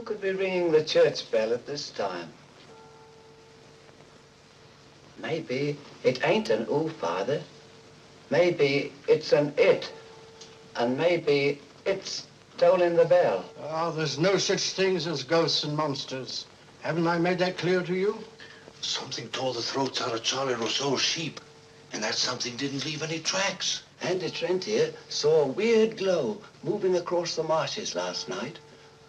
could be ringing the church bell at this time? Maybe it ain't an ooh, Father. Maybe it's an it. And maybe it's tolling the bell. Oh, there's no such things as ghosts and monsters. Haven't I made that clear to you? Something tore the throats out of Charlie Rousseau's sheep, and that something didn't leave any tracks. Andy Trent here saw a weird glow moving across the marshes last night,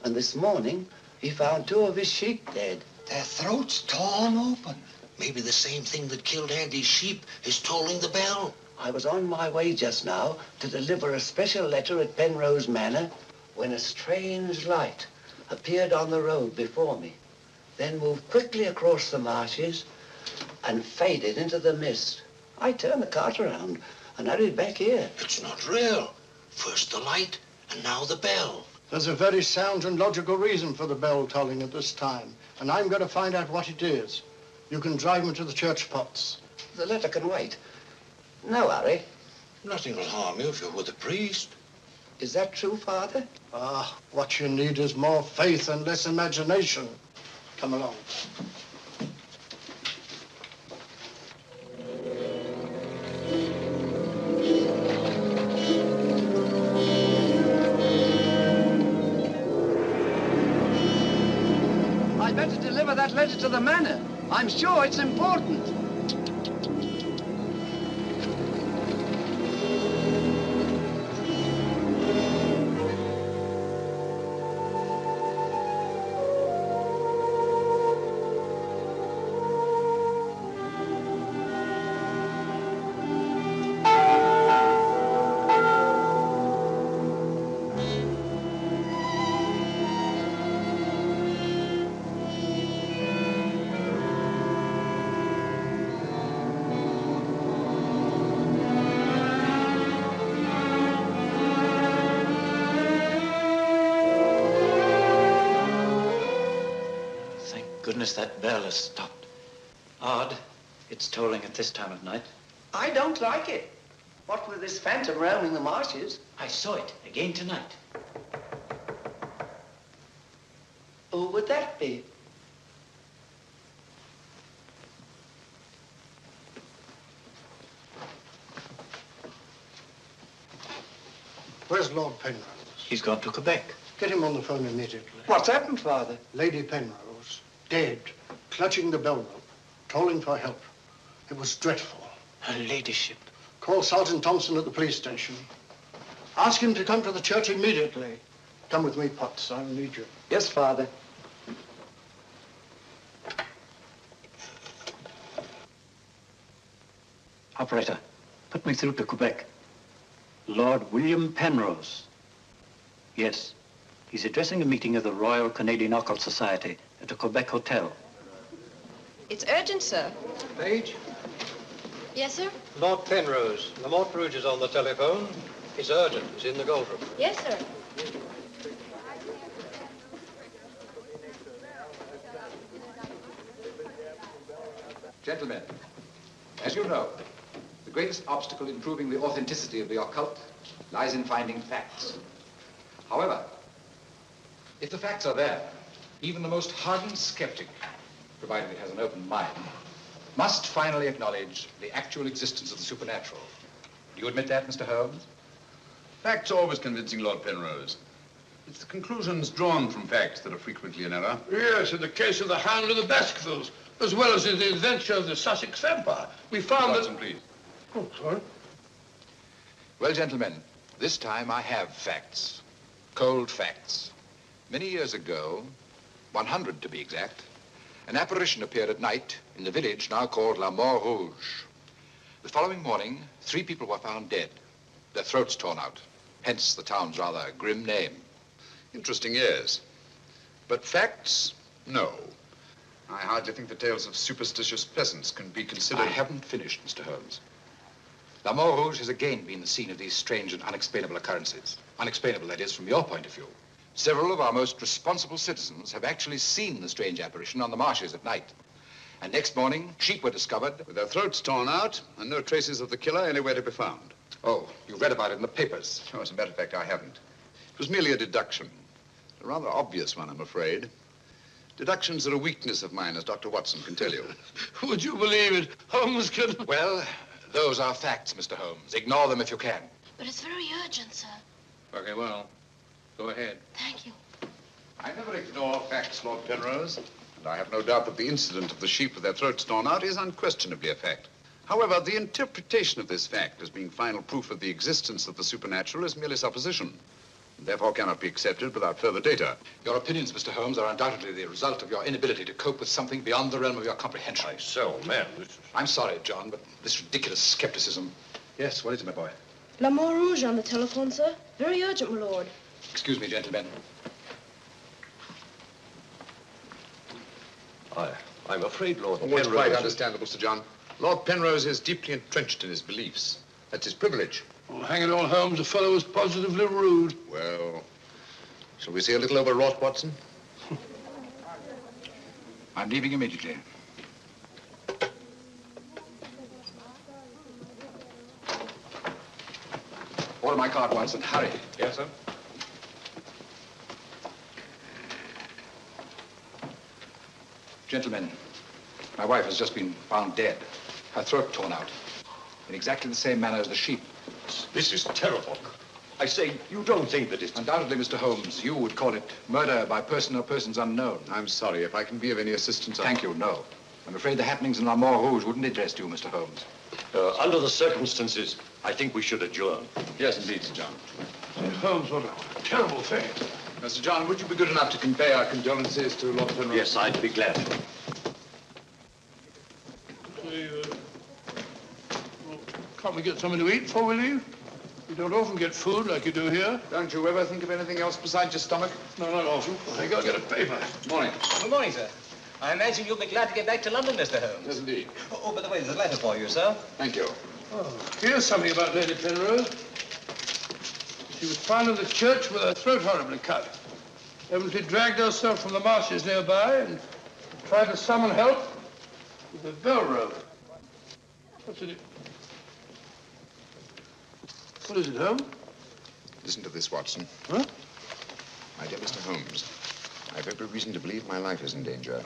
and this morning he found 2 of his sheep dead. Their throats torn open. Maybe the same thing that killed Andy's sheep is tolling the bell. I was on my way just now to deliver a special letter at Penrose Manor when a strange light appeared on the road before me, then moved quickly across the marshes and faded into the mist. I turned the cart around and hurried back here. It's not real. First the light, and now the bell. There's a very sound and logical reason for the bell tolling at this time, and I'm going to find out what it is. You can drive me to the church pots. The letter can wait. No hurry. Nothing will harm you if you're with a priest. Is that true, Father? Ah, what you need is more faith and less imagination. Come along. I'd better deliver that letter to the manor. I'm sure it's important. That bell has stopped. Odd. It's tolling at this time of night. I don't like it. What with this phantom roaming the marshes? I saw it again tonight. Who would that be? Where's Lord Penrose? He's gone to Quebec. Get him on the phone immediately. What's happened, Father? Lady Penrose, dead, clutching the bell rope, calling for help. It was dreadful. Her ladyship. Call Sergeant Thompson at the police station. Ask him to come to the church immediately. Come with me, Potts. I'll need you. Yes, Father. Operator, put me through to Quebec. Lord William Penrose. Yes. He's addressing a meeting of the Royal Canadian Occult Society at a Quebec hotel. It's urgent, sir. Page? Yes, sir? Lord Penrose. Lamont Rouge is on the telephone. It's urgent. He's in the gold room. Yes, sir. Gentlemen, as you know, the greatest obstacle in proving the authenticity of the occult lies in finding facts. However, if the facts are there, even the most hardened skeptic, provided he has an open mind, must finally acknowledge the actual existence of the supernatural. Do you admit that, Mr. Holmes? Facts are always convincing, Lord Penrose. It's the conclusions drawn from facts that are frequently in error. Yes, in the case of the Hound of the Baskervilles, as well as in the adventure of the Sussex Vampire, we found Watson, please. Oh, sorry. Well, gentlemen, this time I have facts. Cold facts. Many years ago, 100 to be exact, an apparition appeared at night in the village now called La Mort Rouge. The following morning, 3 people were found dead, their throats torn out, hence the town's rather grim name. Interesting, yes. But facts, no. I hardly think the tales of superstitious peasants can be considered... I haven't finished, Mr. Holmes. La Mort Rouge has again been the scene of these strange and unexplainable occurrences. Unexplainable, that is, from your point of view. Several of our most responsible citizens have actually seen the strange apparition on the marshes at night. And next morning, sheep were discovered. With their throats torn out and no traces of the killer anywhere to be found. Oh, you read about it in the papers. No, as a matter of fact, I haven't. It was merely a deduction. A rather obvious one, I'm afraid. Deductions are a weakness of mine, as Dr. Watson can tell you. Would you believe it? Holmes can... Well, those are facts, Mr. Holmes. Ignore them if you can. But it's very urgent, sir. Okay, well, go ahead. Thank you. I never ignore facts, Lord Penrose. And I have no doubt that the incident of the sheep with their throats torn out is unquestionably a fact. However, the interpretation of this fact as being final proof of the existence of the supernatural is merely supposition, and therefore cannot be accepted without further data. Your opinions, Mr. Holmes, are undoubtedly the result of your inability to cope with something beyond the realm of your comprehension. Why so, man? I'm sorry, John, but this ridiculous skepticism... Yes, what is it, my boy? La Rouge on the telephone, sir. Very urgent, my lord. Excuse me, gentlemen. I'm afraid, Lord Oh, it's Penrose... quite understandable, Sir John. Lord Penrose is deeply entrenched in his beliefs. That's his privilege. Well, hang it all, Holmes, the fellow was positively rude. Well, shall we see a little overwrought, Watson? I'm leaving immediately. Order my card, Watson. Hurry. Yes, sir? Gentlemen, my wife has just been found dead. Her throat torn out. In exactly the same manner as the sheep. This is terrible. I say, you don't think that it's... Undoubtedly, Mr. Holmes, you would call it murder by person or persons unknown. I'm sorry. If I can be of any assistance... Thank you, no. I'm afraid the happenings in La Rouge wouldn't interest you, Mr. Holmes. Under the circumstances, I think we should adjourn. Yes, indeed, Sir John. Holmes, what a terrible thing. Now, Sir John, would you be good enough to convey our condolences to Lord Penrose? Yes, I'd be glad. Say, well, can't we get something to eat before we leave? We don't often get food like you do here. Don't you ever think of anything else besides your stomach? No, not often. I gotta get a paper. Morning. Good morning, sir. I imagine you'll be glad to get back to London, Mr. Holmes. Yes, indeed. Oh, by the way, there's a letter for you, sir. Thank you. Oh, here's something about Lady Penrose. She was found in the church with her throat horribly cut. Evidently dragged herself from the marshes nearby and tried to summon help with a bell rope. What's in it? What is it, Holmes? Listen to this, Watson. Huh? My dear Mr. Holmes, I have every reason to believe my life is in danger.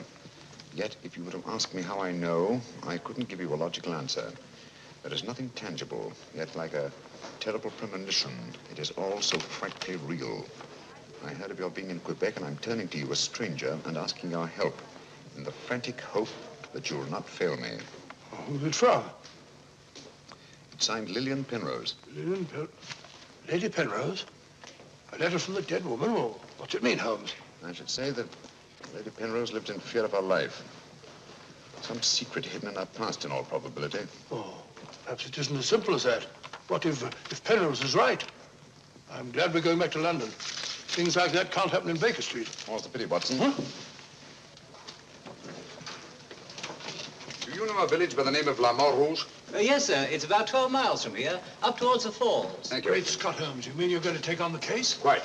Yet, if you were to ask me how I know, I couldn't give you a logical answer. There is nothing tangible, yet like a terrible premonition, it is all so frightfully real. I heard of your being in Quebec, and I'm turning to you, a stranger, and asking your help in the frantic hope that you will not fail me. Oh, who's it from? It's signed Lillian Penrose. Lady Penrose? A letter from the dead woman? Well, what's it mean, Holmes? I should say that Lady Penrose lived in fear of her life. Some secret hidden in her past, in all probability. Oh, perhaps it isn't as simple as that. What if Penrose is right? I'm glad we're going back to London. Things like that can't happen in Baker Street. More's the pity, Watson. Huh? Do you know a village by the name of La Rouge? Yes, sir. It's about 12 miles from here, up towards the falls. Thank you. Great Scott, Holmes. You mean you're going to take on the case? Quite.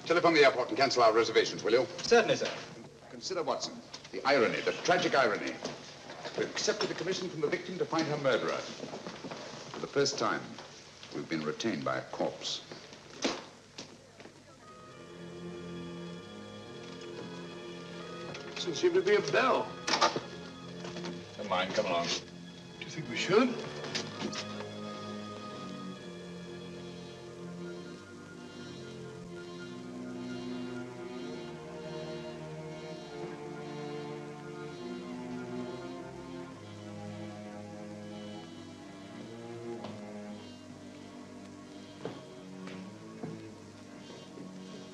Telephone the airport and cancel our reservations, will you? Certainly, sir. Consider, Watson, the irony, the tragic irony. We've accepted a commission from the victim to find her murderer. For the first time, we've been retained by a corpse. Doesn't seem to be a bell. Never mind, come along. Do you think we should?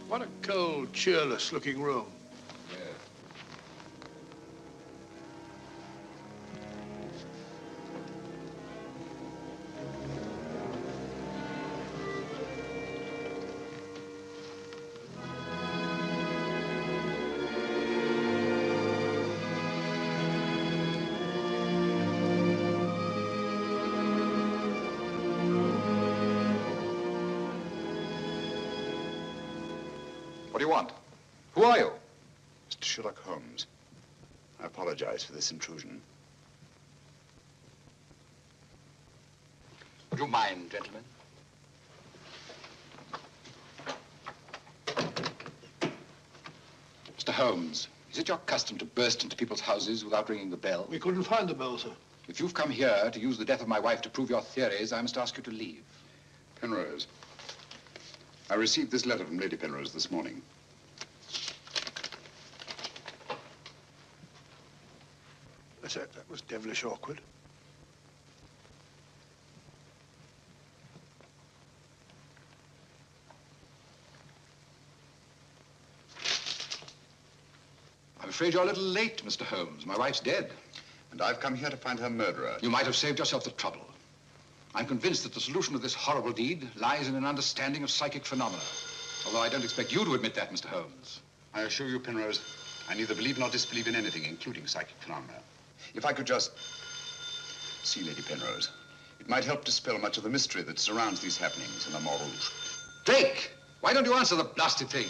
What a cold, cheerless-looking room. What do you want? Who are you? Mr. Sherlock Holmes, I apologize for this intrusion. Would you mind, gentlemen? Mr. Holmes, is it your custom to burst into people's houses without ringing the bell? We couldn't find the bell, sir. If you've come here to use the death of my wife to prove your theories, I must ask you to leave. Penrose, I received this letter from Lady Penrose this morning. That was devilish awkward. I'm afraid you're a little late, Mr. Holmes. My wife's dead. And I've come here to find her murderer. You might have saved yourself the trouble. I'm convinced that the solution of this horrible deed lies in an understanding of psychic phenomena. Although I don't expect you to admit that, Mr. Holmes. I assure you, Penrose, I neither believe nor disbelieve in anything, including psychic phenomena. If I could just see Lady Penrose, it might help dispel much of the mystery that surrounds these happenings in the Marsh. Drake! Why don't you answer the blasted thing?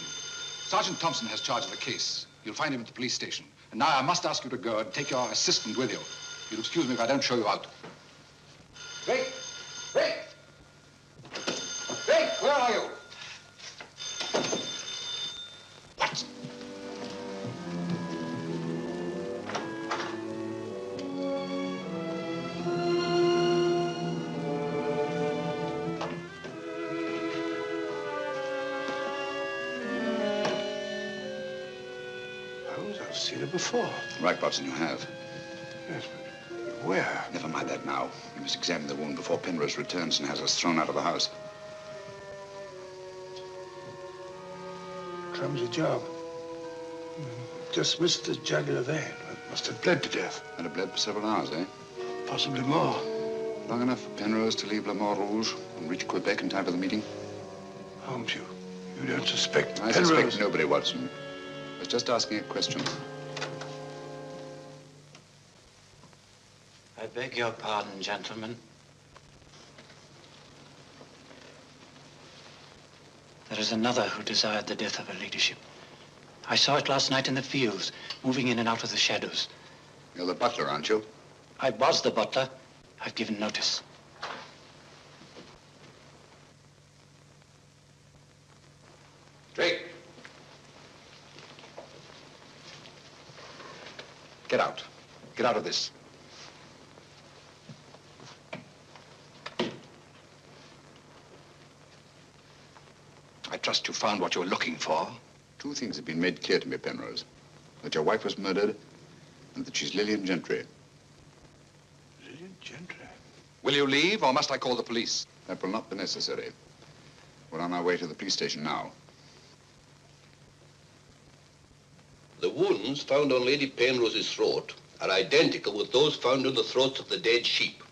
Sergeant Thompson has charge of the case. You'll find him at the police station. And now I must ask you to go and take your assistant with you. You'll excuse me if I don't show you out. Drake! Drake! Drake, where are you? What? I've seen her before. Right, Watson, you have. Yes, but where? Never mind that now. We must examine the wound before Penrose returns and has us thrown out of the house. Clumsy job. Just missed the jugular vein. Must have bled to death. And it bled for several hours, eh? Possibly more. Long enough for Penrose to leave Le Rouge and reach Quebec in time for the meeting? Holmes, you don't suspect I Penrose? suspect nobody, Watson. I was just asking a question. I beg your pardon, gentlemen. There is another who desired the death of her ladyship. I saw it last night in the fields, moving in and out of the shadows. You're the butler, aren't you? I was the butler. I've given notice. Drake! Get out. Get out of this. I trust you found what you were looking for. Two things have been made clear to me, Penrose. That your wife was murdered and that she's Lillian Gentry. Lillian Gentry? Will you leave, or must I call the police? That will not be necessary. We're on our way to the police station now. The wounds found on Lady Penrose's throat are identical with those found on the throats of the dead sheep.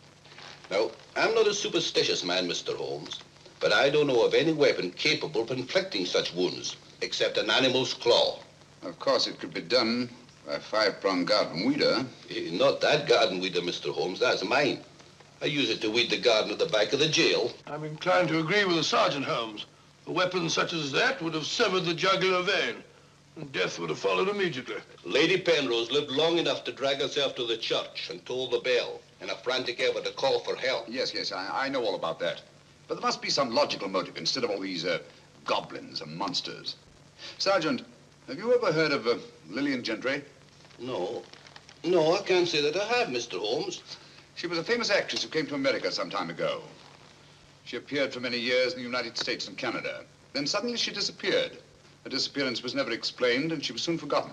Now, I'm not a superstitious man, Mr. Holmes, but I don't know of any weapon capable of inflicting such wounds, except an animal's claw. Of course, it could be done by a five-pronged garden weeder. Not that garden weeder, Mr. Holmes, that's mine. I use it to weed the garden at the back of the jail. I'm inclined to agree with the Sergeant, Holmes. A weapon such as that would have severed the jugular vein, and death would have followed immediately. Lady Penrose lived long enough to drag herself to the church and toll the bell in a frantic effort to call for help. Yes, I know all about that. But there must be some logical motive instead of all these goblins and monsters. Sergeant, have you ever heard of Lillian Gentry? No, I can't say that I have, Mr. Holmes. She was a famous actress who came to America some time ago. She appeared for many years in the United States and Canada. Then suddenly she disappeared. Her disappearance was never explained, and she was soon forgotten.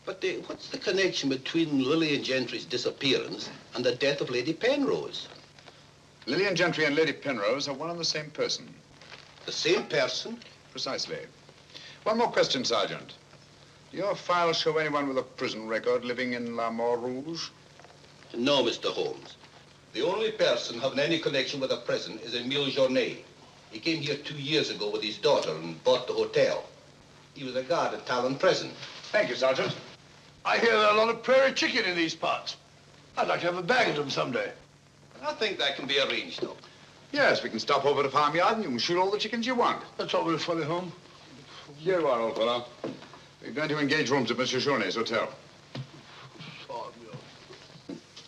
But what's the connection between Lillian Gentry's disappearance and the death of Lady Penrose? Lillian Gentry and Lady Penrose are one and the same person. The same person? Precisely. One more question, Sergeant. Do your files show anyone with a prison record living in La Rouge? No, Mr. Holmes. The only person having any connection with a prison is Emil. He came here 2 years ago with his daughter and bought the hotel. He was a guard at Talon Prison. Thank you, Sergeant. I hear there are a lot of prairie chicken in these parts. I'd like to have a bag of them someday. I think that can be arranged, though. Yes, we can stop over at the farmyard and you can shoot all the chickens you want. That's all very funny, Holmes. Here you are, old fellow. We're going to engage rooms at Monsieur Journet's hotel.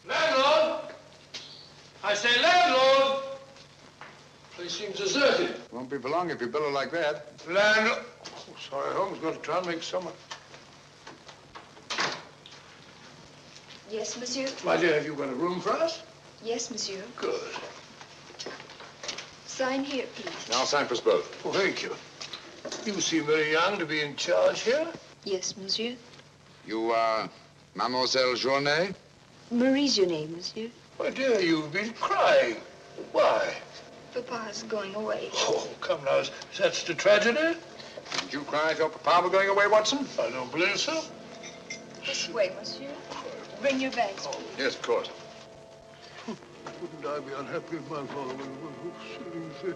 Landlord! I say landlord! Place seems deserted. Won't be for long if you bellow like that. Landlord! Oh, sorry, Holmes. Got to try and make summer. Yes, monsieur. My dear, have you got a room for us? Yes, monsieur. Good. Sign here, please. I'll sign for us both. Oh, thank you. You seem very young to be in charge here. Yes, monsieur. You are Mademoiselle Journay? Marie's your name, monsieur. My dear, you've been crying. Why? Papa's going away. Oh, come now. Is that such a tragedy? Did you cry if your papa were going away, Watson? I don't believe so. This way, monsieur. Bring your bags, please. Yes, of course. Wouldn't I be unhappy if my father were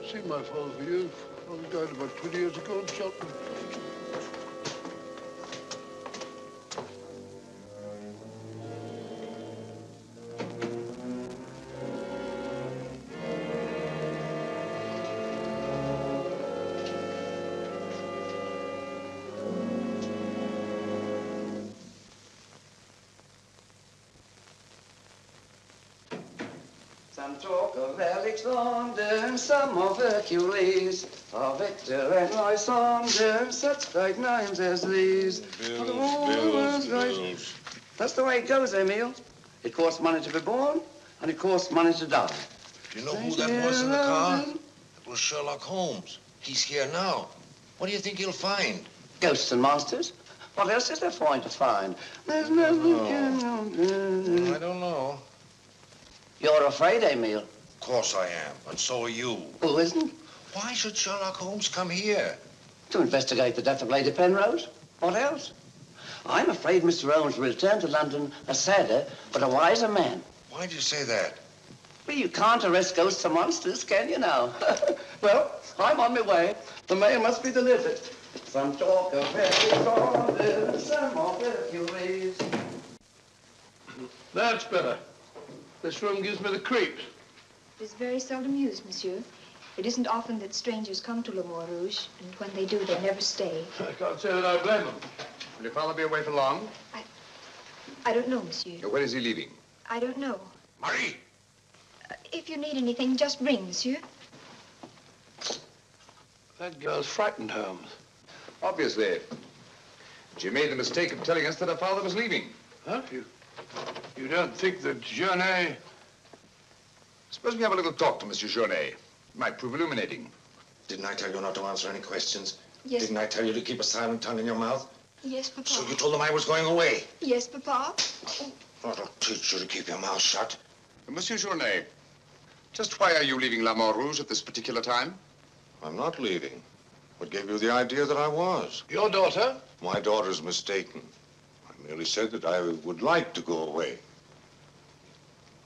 seen my father for years? Father died about 20 years ago in Cheltenham. Some talk of Alexander, some of Hercules, of Victor and Lysander, such great names as these. Bills. That's the way it goes, Emil. It costs money to be born, and it costs money to die. Do you know who that was in the car? It was Sherlock Holmes. He's here now. What do you think he'll find? Ghosts and monsters? What else is there for him to find? There's I don't know. You're afraid, Emil. Of course I am, and so are you. Who isn't? Why should Sherlock Holmes come here? To investigate the death of Lady Penrose. What else? I'm afraid Mr. Holmes will return to London a sadder but a wiser man. Why do you say that? Well, you can't arrest ghosts and monsters, can you now? Well, I'm on my way. The mail must be delivered. Some talk of Hercules, some of Hercules. That's better. This room gives me the creeps. It is very seldom used, monsieur. It isn't often that strangers come to Le Mort Rouge, and when they do, they never stay. I can't say that I blame them. Will your father be away for long? I don't know, monsieur. When is he leaving? I don't know. Marie! If you need anything, just ring, monsieur. That girl's frightened, Holmes. Obviously. She made the mistake of telling us that her father was leaving. Huh? You don't think that Journay... Suppose we have a little talk to Monsieur Journay. It might prove illuminating. Didn't I tell you not to answer any questions? Yes. Didn't I tell you to keep a silent tongue in your mouth? Yes, Papa. So you told them I was going away? Yes, Papa. I'll teach you to keep your mouth shut. Monsieur Journay, just why are you leaving La Mort Rouge at this particular time? I'm not leaving. What gave you the idea that I was? Your daughter? My daughter's mistaken. I merely said that I would like to go away.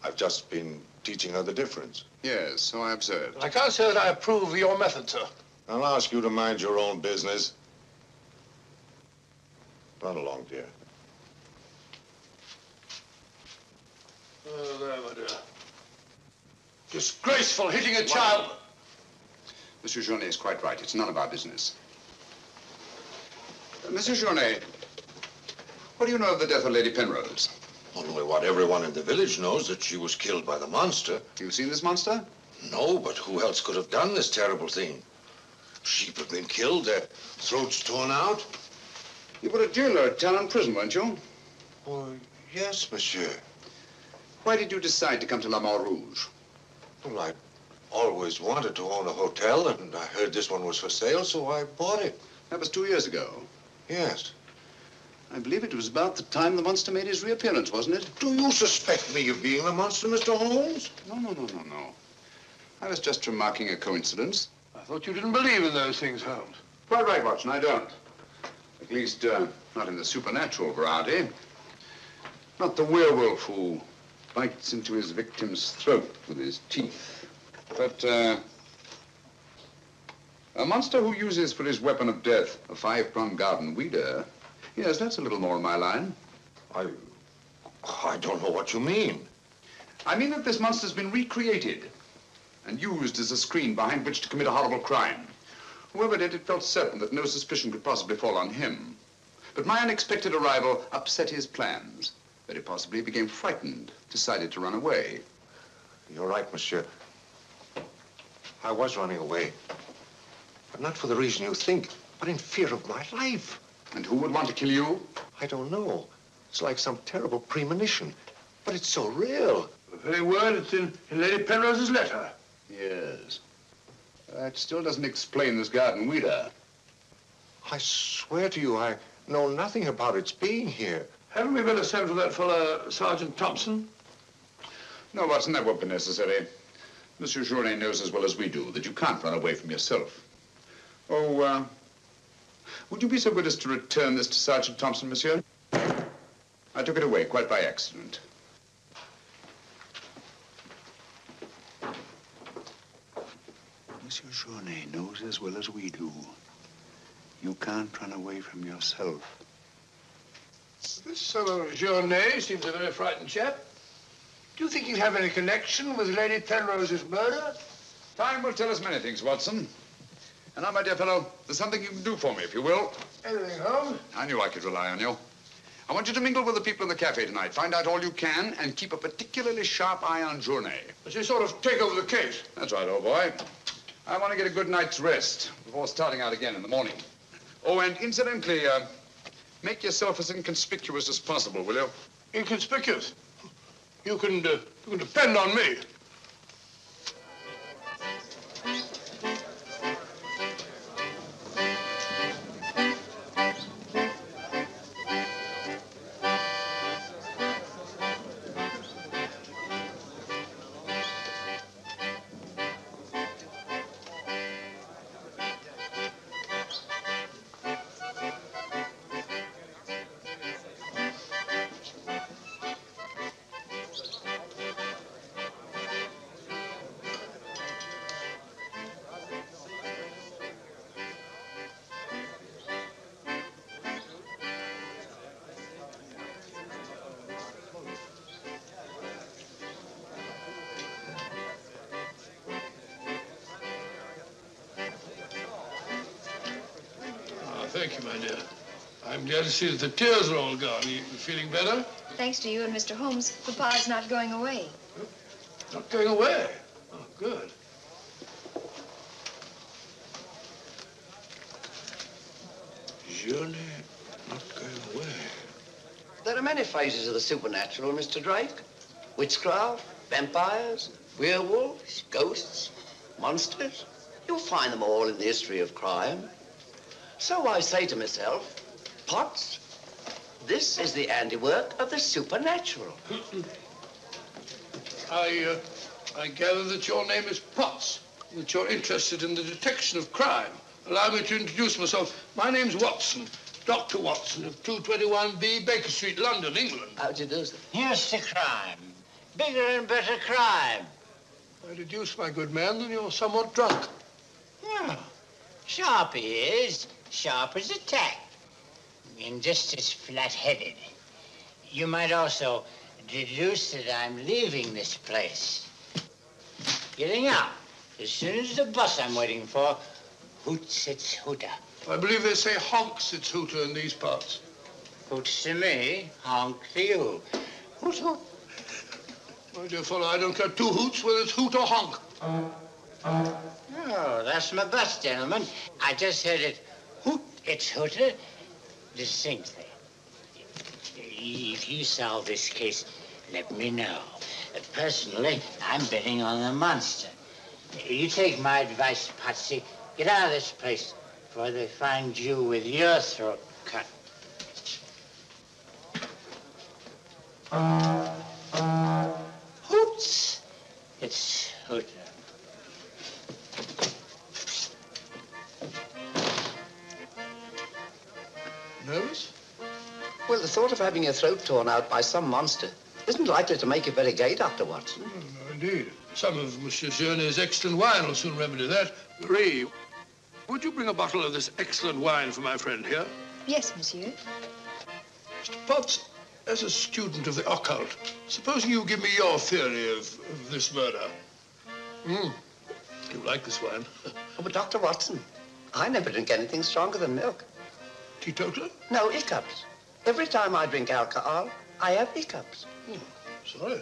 I've just been teaching her the difference. Yes, so I observed. I can't say that I approve of your method, sir. I'll ask you to mind your own business. Run along, dear. Oh, there, my dear. Disgraceful, hitting a child. Monsieur Journay is quite right. It's none of our business. Monsieur Journay, what do you know of the death of Lady Penrose? Only what everyone in the village knows, that she was killed by the monster. You've seen this monster? No, but who else could have done this terrible thing? Sheep have been killed, their throats torn out. You were a jailer at town and prison, weren't you? Oh, yes, monsieur. Why did you decide to come to La Mort Rouge? Well, I always wanted to own a hotel, and I heard this one was for sale, so I bought it. That was 2 years ago. Yes. I believe it was about the time the monster made his reappearance, wasn't it? Do you suspect me of being the monster, Mr. Holmes? No. I was just remarking a coincidence. I thought you didn't believe in those things, Holmes. Quite right, Watson, I don't. At least, not in the supernatural variety. Not the werewolf who bites into his victim's throat with his teeth. But, a monster who uses for his weapon of death a 5-pronged garden weeder. Yes, that's a little more in my line. I don't know what you mean. I mean that this monster's been recreated and used as a screen behind which to commit a horrible crime. Whoever did it felt certain that no suspicion could possibly fall on him. But my unexpected arrival upset his plans. Very possibly he became frightened, decided to run away. You're right, monsieur. I was running away. But not for the reason you think, but in fear of my life. And who would want to kill you? I don't know. It's like some terrible premonition. But it's so real. The very word, it's in Lady Penrose's letter. Yes. That still doesn't explain this garden weeder. I swear to you, I know nothing about its being here. Haven't we better send for that fellow, Sergeant Thompson? No, Watson, that won't be necessary. Monsieur Journet knows as well as we do that you can't run away from yourself. Oh, would you be so good as to return this to Sergeant Thompson, monsieur? I took it away quite by accident. Monsieur Journet knows as well as we do. You can't run away from yourself. This fellow Journet seems a very frightened chap. Do you think he'd have any connection with Lady Penrose's murder? Time will tell us many things, Watson. And now, my dear fellow, there's something you can do for me, if you will. Anything, Holmes? I knew I could rely on you. I want you to mingle with the people in the cafe tonight. Find out all you can and keep a particularly sharp eye on Journet. Does he sort of take over the case? That's right, old boy. I want to get a good night's rest before starting out again in the morning. Oh, and incidentally, make yourself as inconspicuous as possible, will you? Inconspicuous? You can depend on me. Thank you, my dear. I'm glad to see that the tears are all gone. You feeling better? Thanks to you and Mr. Holmes, Papa's not going away. Not going away? Oh, good. Journey not going away. There are many phases of the supernatural, Mr. Drake. Witchcraft, vampires, werewolves, ghosts, monsters. You'll find them all in the history of crime. So I say to myself, Potts, this is the handiwork of the supernatural. I gather that your name is Potts, that you're interested in the detection of crime. Allow me to introduce myself. My name's Watson, Dr. Watson of 221B Baker Street, London, England. How do you do, sir? Here's the crime. Bigger and better crime. I deduce, my good man, that you're somewhat drunk. Yeah. Sharp he is, sharp as a tack, and just as flat-headed. You might also deduce that I'm leaving this place. Getting out. As soon as the bus I'm waiting for hoots its hooter. I believe they say honks its hooter in these parts. Hoots to me, honk to you. Hoot, hoot. My dear fellow, I don't care two hoots whether it's hoot or honk. Oh, that's my bus, gentlemen. I just heard it hoot its hooter distinctly. If you solve this case, let me know. Personally, I'm betting on the monster. You take my advice, Patsy. Get out of this place before they find you with your throat cut. Hoots its hooter. Nervous? Well, the thought of having your throat torn out by some monster isn't likely to make you very gay, Dr. Watson. No, indeed. Some of Monsieur Journet's excellent wine will soon remedy that. Marie, would you bring a bottle of this excellent wine for my friend here? Yes, monsieur. Mr. Potts, as a student of the occult, supposing you give me your theory of this murder. You like this wine? Oh, but Dr. Watson, I never drink anything stronger than milk. Teetotaler? No, hiccups. Every time I drink alcohol, I have hiccups. Sorry.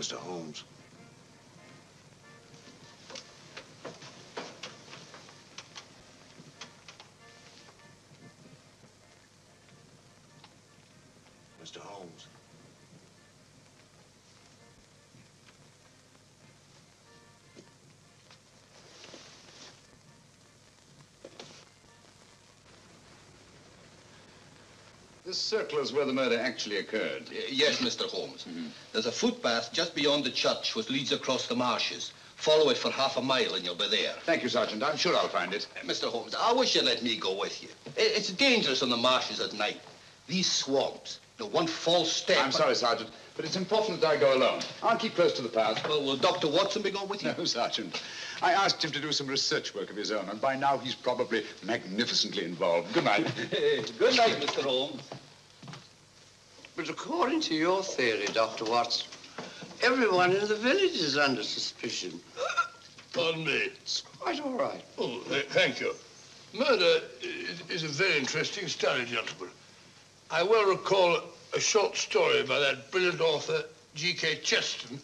Mr. Holmes. Mr. Holmes. This circle is where the murder actually occurred. Yes, Mr. Holmes. There's a footpath just beyond the church which leads across the marshes. Follow it for half a mile and you'll be there. Thank you, Sergeant. I'm sure I'll find it. Mr. Holmes, I wish you'd let me go with you. It's dangerous on the marshes at night. These swamps, one false step... I'm sorry, Sergeant, but it's important that I go alone. I'll keep close to the path. Well, will Dr. Watson be going with you? No, Sergeant. I asked him to do some research work of his own, and by now he's probably magnificently involved. Good night. Good night, Mr. Holmes. But according to your theory, Dr. Watson, everyone in the village is under suspicion. Pardon me. It's quite all right. Oh, thank you. Murder is a very interesting study, gentlemen. I well recall a short story by that brilliant author, G.K. Chesterton,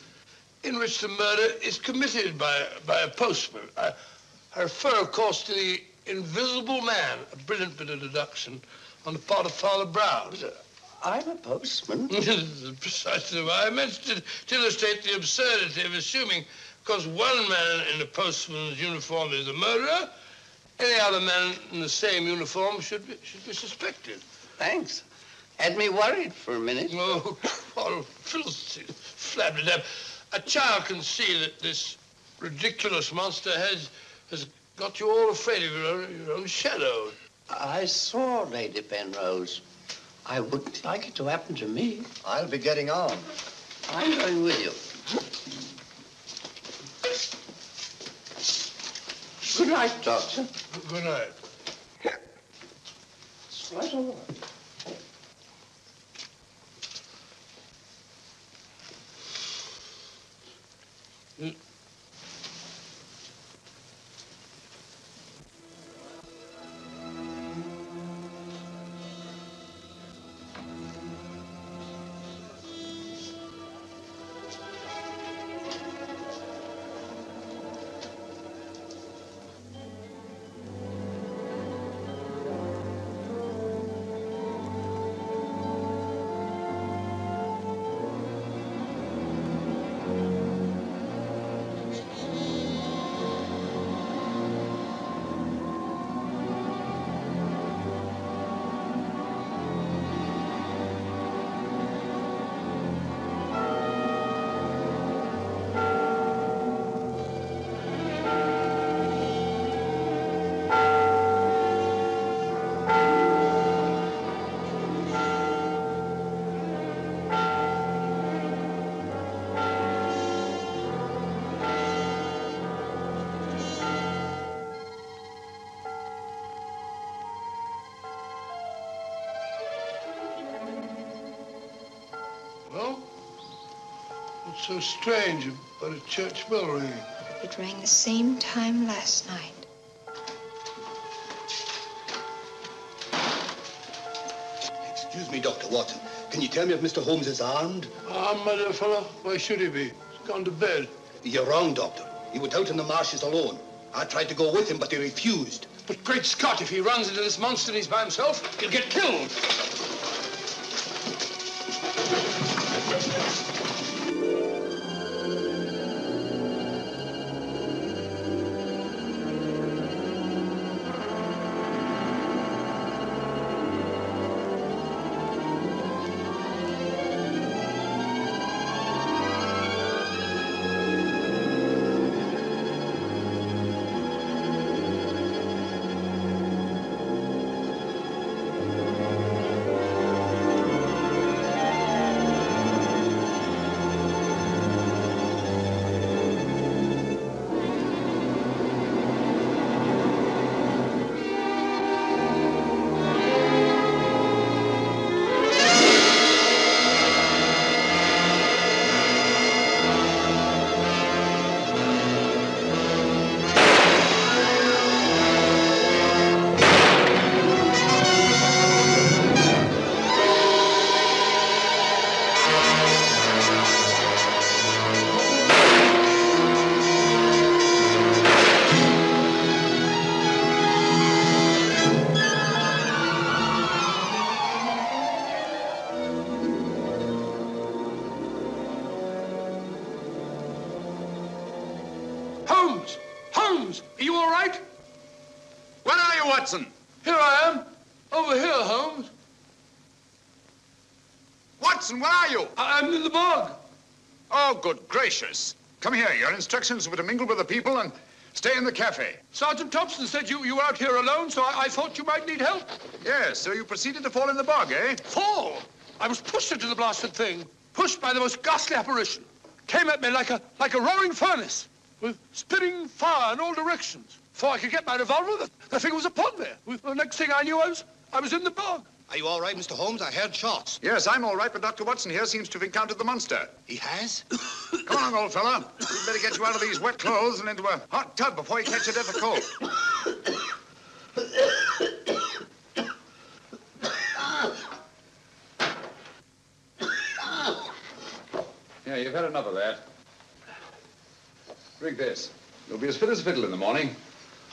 in which the murder is committed by a postman. I refer, of course, to the Invisible Man, a brilliant bit of deduction on the part of Father Brown. I'm a postman. Precisely why I mentioned it, to illustrate the absurdity of assuming because one man in a postman's uniform is the murderer, any other man in the same uniform should be suspected. Thanks. Had me worried for a minute. Oh, what flabby-dab. A child can see that this ridiculous monster has got you all afraid of your own shadow. I saw Lady Penrose. I wouldn't like it to happen to me. I'll be getting on. I'm going with you. Good night, Doctor. Good night. It's right all right. So strange about a church bell ringing. It rang the same time last night. Excuse me, Dr. Watson. Can you tell me if Mr. Holmes is armed? Armed, my dear fellow? Why should he be? He's gone to bed. You're wrong, Doctor. He went out in the marshes alone. I tried to go with him, but he refused. But great Scott, if he runs into this monster and he's by himself, he'll get killed. Holmes, are you all right? Where are you, Watson? Here I am. Over here, Holmes. Watson, where are you? I'm in the bog. Oh, good gracious. Come here. Your instructions were to mingle with the people and stay in the cafe. Sergeant Thompson said you were out here alone, so I thought you might need help. Yes, so you proceeded to fall in the bog, eh? Fall? I was pushed into the blasted thing. Pushed by the most ghastly apparition. Came at me like a roaring furnace, with spitting fire in all directions. Before I could get my revolver, the thing was upon me. The next thing I knew, I was in the bog. Are you all right, Mr. Holmes? I heard shots. Yes, I'm all right, but Dr. Watson here seems to have encountered the monster. He has? Come on, old fella. We'd better get you out of these wet clothes and into a hot tub before you catch a death of cold. Yeah, you've had enough of that. Drink this. You'll be as fit as a fiddle in the morning.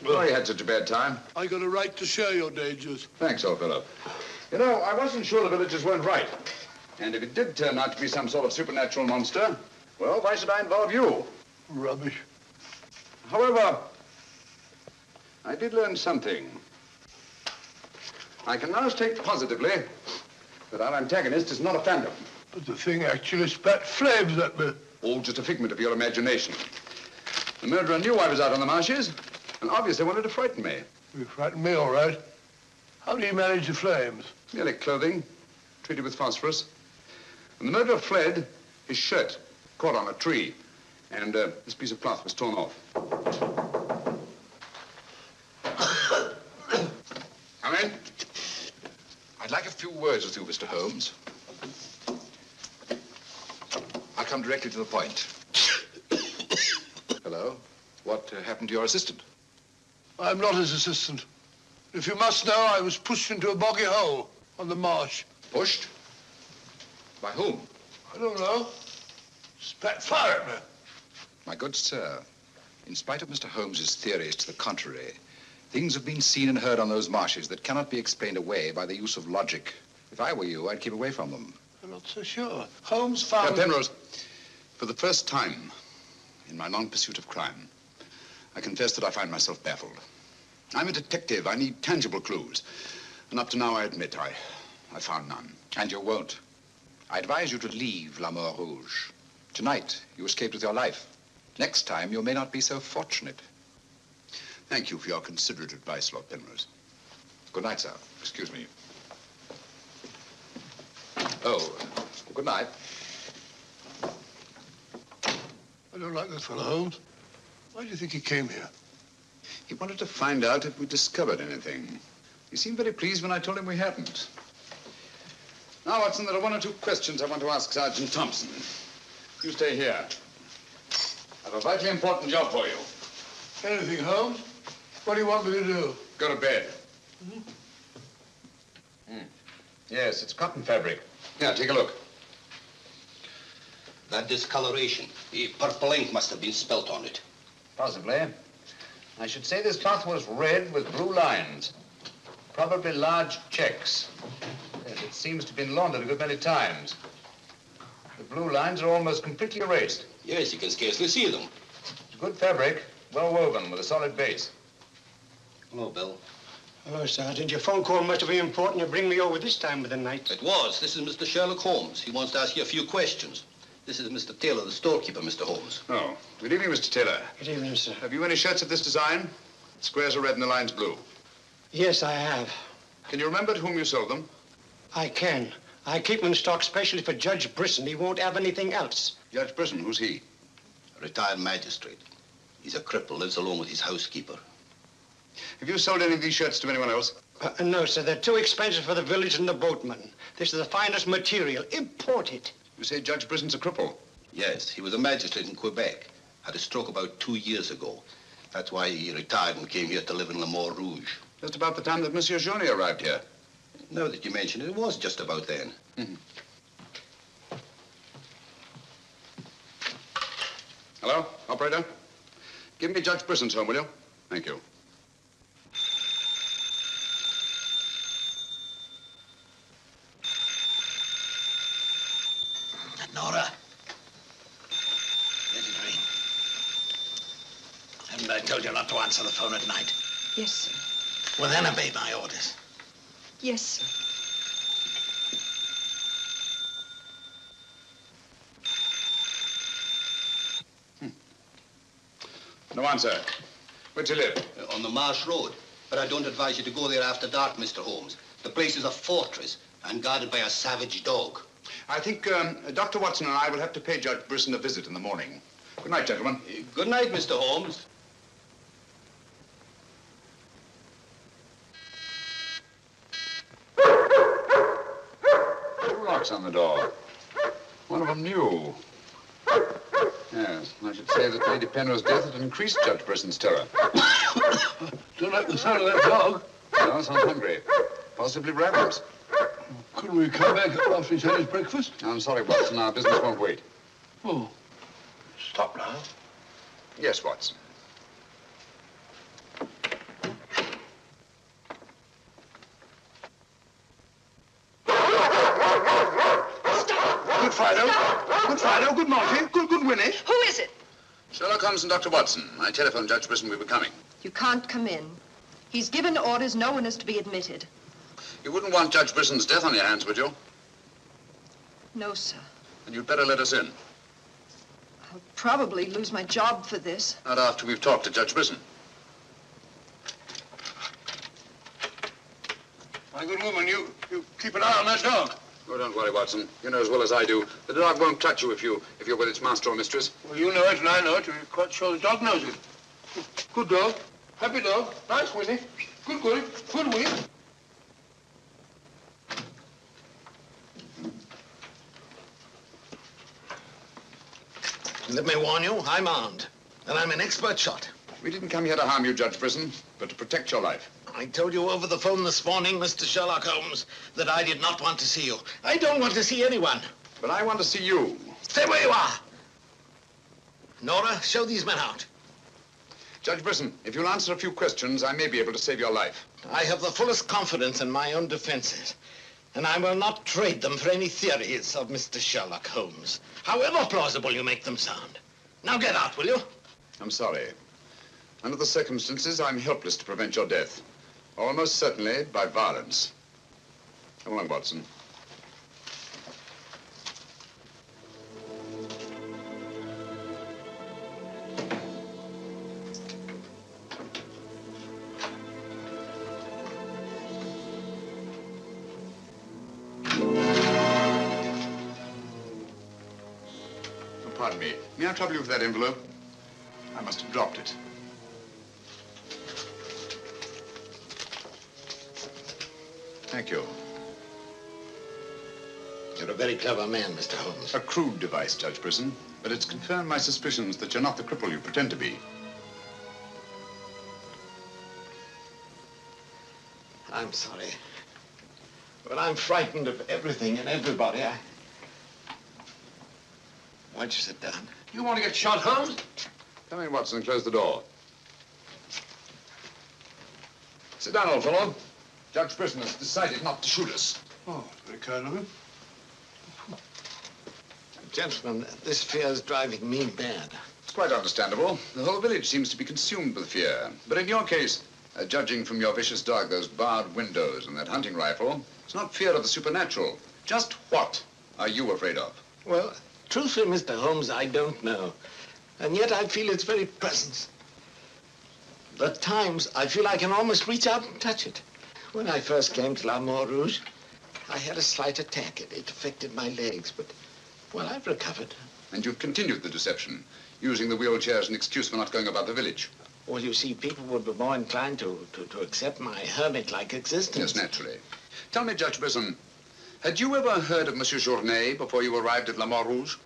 Sorry you had such a bad time. I got a right to share your dangers. Thanks, old fellow. You know, I wasn't sure the villagers weren't right. And if it did turn out to be some sort of supernatural monster, well, why should I involve you? Rubbish. However, I did learn something. I can now state positively that our antagonist is not a phantom. But the thing actually spat flames at me. All just a figment of your imagination. The murderer knew I was out on the marshes and obviously wanted to frighten me. You frightened me, all right. How do you manage the flames? Merely clothing, treated with phosphorus. When the murderer fled, his shirt caught on a tree, and this piece of cloth was torn off. Come in. I'd like a few words with you, Mr. Holmes. I'll come directly to the point. Hello. What happened to your assistant? I'm not his assistant. If you must know, I was pushed into a boggy hole on the marsh. Pushed? By whom? I don't know. Spat fire at me. My good sir, in spite of Mr. Holmes's theories to the contrary, things have been seen and heard on those marshes that cannot be explained away by the use of logic. If I were you, I'd keep away from them. I'm not so sure. Holmes found... Penrose, for the first time in my long pursuit of crime, I confess that I find myself baffled. I'm a detective. I need tangible clues. And up to now, I admit, I found none. And you won't. I advise you to leave La Mort Rouge. Tonight, you escaped with your life. Next time, you may not be so fortunate. Thank you for your considerate advice, Lord Penrose. Good night, sir. Excuse me. Oh, good night. I don't like this fellow, Holmes. Why do you think he came here? He wanted to find out if we discovered anything. He seemed very pleased when I told him we hadn't. Now, Watson, there are one or two questions I want to ask Sergeant Thompson. You stay here. I have a vitally important job for you. Anything, Holmes? What do you want me to do? Go to bed. Yes, it's cotton fabric. Yeah, take a look. That discoloration. The purple ink must have been spilt on it. Possibly. I should say this cloth was red with blue lines. Probably large checks. Yes, it seems to have been laundered a good many times. The blue lines are almost completely erased. Yes, you can scarcely see them. It's good fabric, well woven, with a solid base. Hello, Bill. Hello, Sergeant. Your phone call must have been important to bring me over this time of the night. It was. This is Mr. Sherlock Holmes. He wants to ask you a few questions. This is Mr. Taylor, the storekeeper, Mr. Holmes. Oh, good evening, Mr. Taylor. Good evening, sir. Have you any shirts of this design? The squares are red and the lines blue. Yes, I have. Can you remember to whom you sold them? I can. I keep them in stock specially for Judge Brisson. He won't have anything else. Judge Brisson, who's he? A retired magistrate. He's a cripple, lives alone with his housekeeper. Have you sold any of these shirts to anyone else? No, sir. They're too expensive for the village and the boatmen. This is the finest material. Imported. You say Judge Brisson's a cripple? Yes, he was a magistrate in Quebec. Had a stroke about 2 years ago. That's why he retired and came here to live in La Mort Rouge. Just about the time that Monsieur Journey arrived here. Now that you mention it, it was just about then. Hello, operator? Give me Judge Brisson's home, will you? Thank you. Nora. Let it ring. And I told you not to answer the phone at night? Yes, sir. Well, then obey my orders. Yes, sir. No answer. Where'd you live? On the Marsh Road. But I don't advise you to go there after dark, Mr. Holmes. The place is a fortress and guarded by a savage dog. I think Dr. Watson and I will have to pay Judge Brisson a visit in the morning. Good night, gentlemen. Good night, Mr. Holmes. Two locks on the door. One of them new. Yes, I should say that Lady Penrose's death had increased Judge Brisson's terror. Don't like the sound of that dog. No, sounds hungry. Possibly ravenous. Couldn't we come back after he's had his breakfast? I'm sorry, Watson. Our business won't wait. Oh, stop now. Yes, Watson. Good Fido. Good Fido. Good Monty. Good Winnie. Who is it? Sherlock Holmes and Dr. Watson. I telephoned Judge Brisson we were coming. You can't come in. He's given orders no one is to be admitted. You wouldn't want Judge Brisson's death on your hands, would you? No, sir. Then you'd better let us in. I'll probably lose my job for this. Not after we've talked to Judge Brisson. My good woman, you keep an eye on that dog. Oh, don't worry, Watson. You know as well as I do. The dog won't touch you if you're with its master or mistress. Well, you know it and I know it. You're quite sure the dog knows it. Good dog. Happy dog. Nice, Winnie. Good Winnie. Let me warn you, I'm armed. And I'm an expert shot. We didn't come here to harm you, Judge Brisson, but to protect your life. I told you over the phone this morning, Mr. Sherlock Holmes, that I did not want to see you. I don't want to see anyone. But I want to see you. Stay where you are. Nora, show these men out. Judge Brisson, if you'll answer a few questions, I may be able to save your life. I have the fullest confidence in my own defenses, and I will not trade them for any theories of Mr. Sherlock Holmes, however plausible you make them sound. Now get out, will you? I'm sorry. Under the circumstances, I'm helpless to prevent your death. Almost certainly by violence. Come along, Watson. Pardon me. May I trouble you with that envelope? I must have dropped it. Thank you. You're a very clever man, Mr. Holmes. A crude device, Judge Brisson, but it's confirmed my suspicions that you're not the cripple you pretend to be. I'm sorry. But I'm frightened of everything and everybody. Why'd you sit down? You want to get shot, Holmes? Come in, Watson, and close the door. Sit down, old fellow. Judge Brisson has decided not to shoot us. Oh, very kind of him. Gentlemen, this fear is driving me mad. It's quite understandable. The whole village seems to be consumed with fear. But in your case, judging from your vicious dog, those barred windows, and that hunting rifle, it's not fear of the supernatural. Just what are you afraid of? Well, truthfully, Mr. Holmes, I don't know. And yet I feel its very presence. At times, I feel I can almost reach out and touch it. When I first came to La Rouge, I had a slight attack. It affected my legs, but, well, I've recovered. And you've continued the deception, using the wheelchair as an excuse for not going about the village. Well, you see, people would be more inclined to accept my hermit-like existence. Yes, naturally. Tell me, Judge Brisson, had you ever heard of Monsieur Journet before you arrived at La Rouge?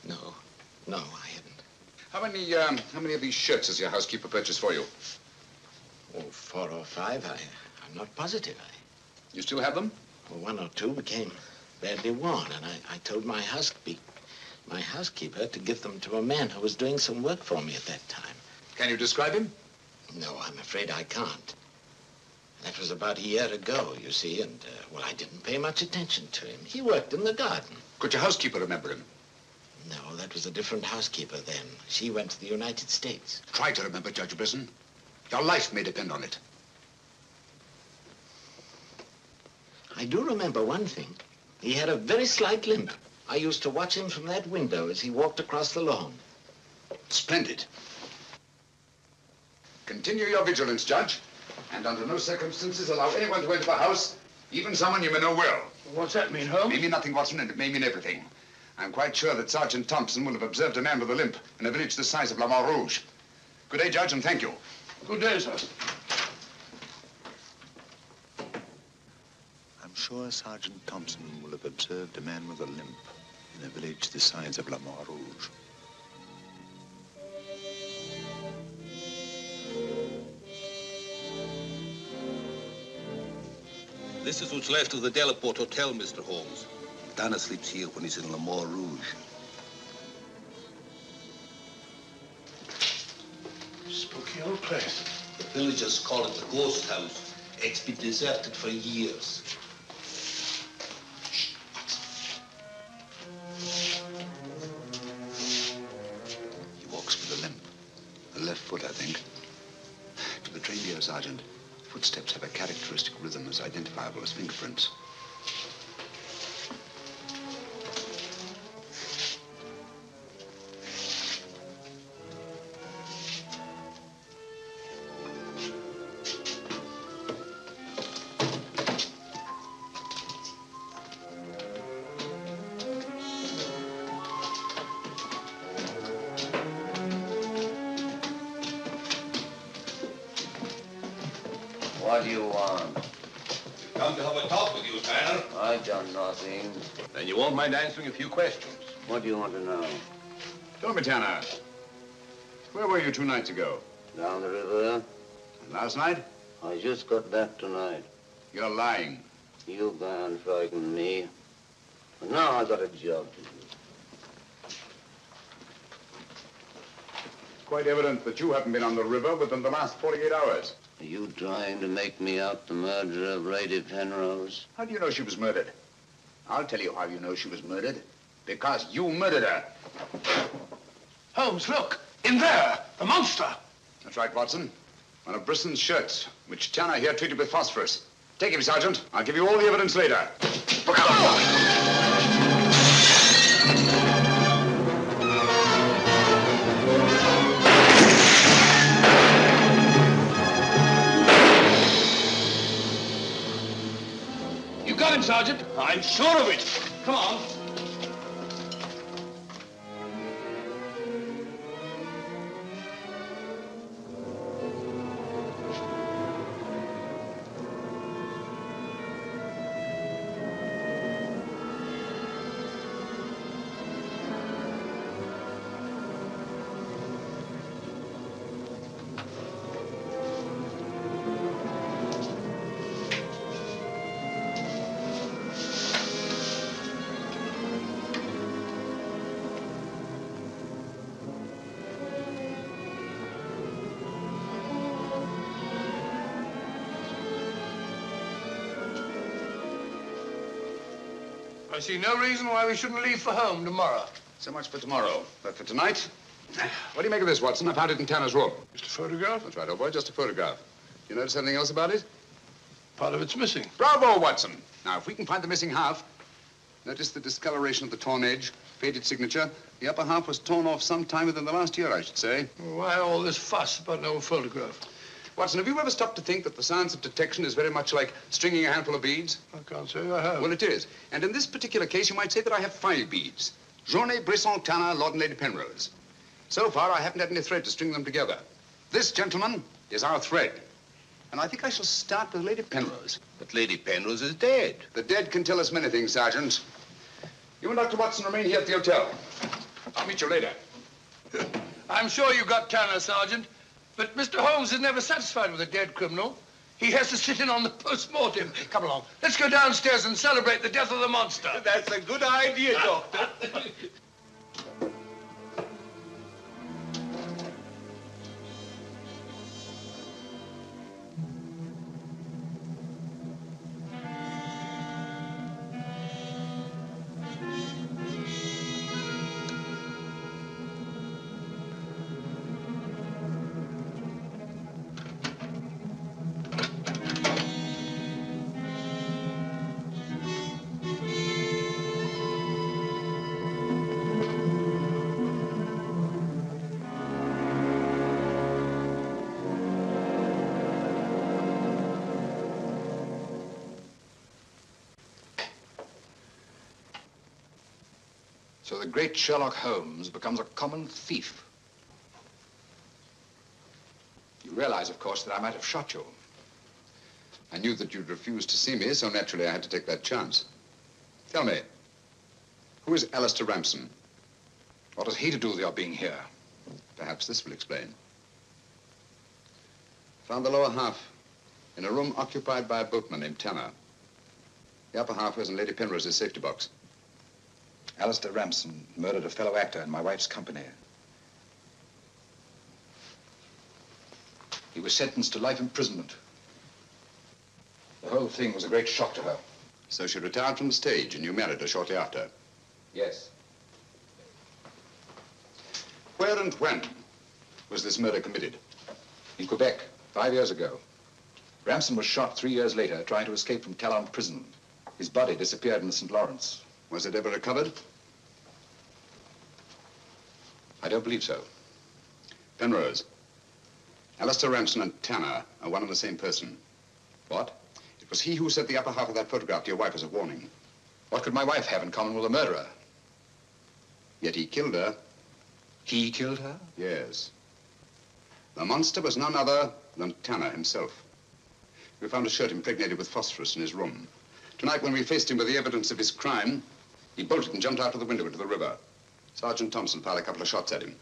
No, I hadn't. How many of these shirts has your housekeeper purchased for you? Oh, 4 or 5. I'm not positive. You still have them? Well, 1 or 2 became badly worn, and I told my housekeeper to give them to a man who was doing some work for me at that time. Can you describe him? No, I'm afraid I can't. That was about a year ago, you see, and, well, I didn't pay much attention to him. He worked in the garden. Could your housekeeper remember him? No, that was a different housekeeper then. She went to the United States. Try to remember, Judge Brisson. Your life may depend on it. I do remember one thing. He had a very slight limp. I used to watch him from that window as he walked across the lawn. Splendid. Continue your vigilance, Judge. And under no circumstances allow anyone to enter the house, even someone you may know well. What's that mean, Holmes? It may mean nothing, Watson, and it may mean everything. I'm quite sure that Sergeant Thompson will have observed a man with a limp in a village the size of La Rouge. Good day, Judge, and thank you. Good day, sir. I'm sure Sergeant Thompson will have observed a man with a limp in a village the size of La Rouge. This is what's left of the Delaport Hotel, Mr. Holmes. Dana sleeps here when he's in La Rouge. Spooky old place. The villagers call it the ghost house. It's been deserted for years. He walks with a limp. The left foot, I think. To the trained ear, Sergeant, footsteps have a characteristic rhythm as identifiable as fingerprints. What do you want? We've come to have a talk with you, Tanner. I've done nothing. Then you won't mind answering a few questions. What do you want to know? Tell me, Tanner, where were you 2 nights ago? Down the river. And last night? I just got back tonight. You're lying. You can't frighten me. But now I got a job to do. It's quite evident that you haven't been on the river within the last 48 hours. Are you trying to make me out the murderer of Lady Penrose? How do you know she was murdered? I'll tell you how you know she was murdered. Because you murdered her. Holmes, look! In there! The monster! That's right, Watson. One of Brisson's shirts, which Tanner here treated with phosphorus. Take him, Sergeant. I'll give you all the evidence later. You got him, Sergeant? I'm sure of it. Come on. I see no reason why we shouldn't leave for home tomorrow. So much for tomorrow. But for tonight, what do you make of this, Watson? I found it in Tanner's room. Just a photograph? That's right, old boy, just a photograph. You notice anything else about it? Part of it's missing. Bravo, Watson. Now, if we can find the missing half, notice the discoloration of the torn edge, faded signature. The upper half was torn off sometime within the last year, I should say. Well, why all this fuss about an old photograph? Watson, have you ever stopped to think that the science of detection is very much like stringing a handful of beads? I can't say I have. Well, it is. And in this particular case, you might say that I have 5 beads. Journée, Brisson, Tanner, Lord and Lady Penrose. So far, I haven't had any thread to string them together. This, gentlemen, is our thread. And I think I shall start with Lady Penrose. But Lady Penrose is dead. The dead can tell us many things, Sergeant. You and Dr. Watson remain here at the hotel. I'll meet you later. I'm sure you got Tanner, Sergeant. But Mr. Holmes is never satisfied with a dead criminal. He has to sit in on the post-mortem. Come along. Let's go downstairs and celebrate the death of the monster. That's a good idea, Doctor. So the great Sherlock Holmes becomes a common thief. You realize, of course, that I might have shot you. I knew that you'd refuse to see me, so naturally I had to take that chance. Tell me, who is Alistair Ramson? What has he to do with your being here? Perhaps this will explain. Found the lower half in a room occupied by a boatman named Tanner. The upper half was in Lady Penrose's safety box. Alistair Ramson murdered a fellow actor in my wife's company. He was sentenced to life imprisonment. The whole thing was a great shock to her. So she retired from the stage and you married her shortly after? Yes. Where and when was this murder committed? In Quebec, 5 years ago. Ramson was shot 3 years later trying to escape from Talon prison. His body disappeared in the St. Lawrence. Was it ever recovered? I don't believe so. Penrose, Alistair Ramson and Tanner are one and the same person. What? It was he who sent the upper half of that photograph to your wife as a warning. What could my wife have in common with a murderer? Yet he killed her. He killed her? Yes. The monster was none other than Tanner himself. We found a shirt impregnated with phosphorus in his room. Tonight, when we faced him with the evidence of his crime, he bolted and jumped out of the window into the river. Sergeant Thompson fired a couple of shots at him.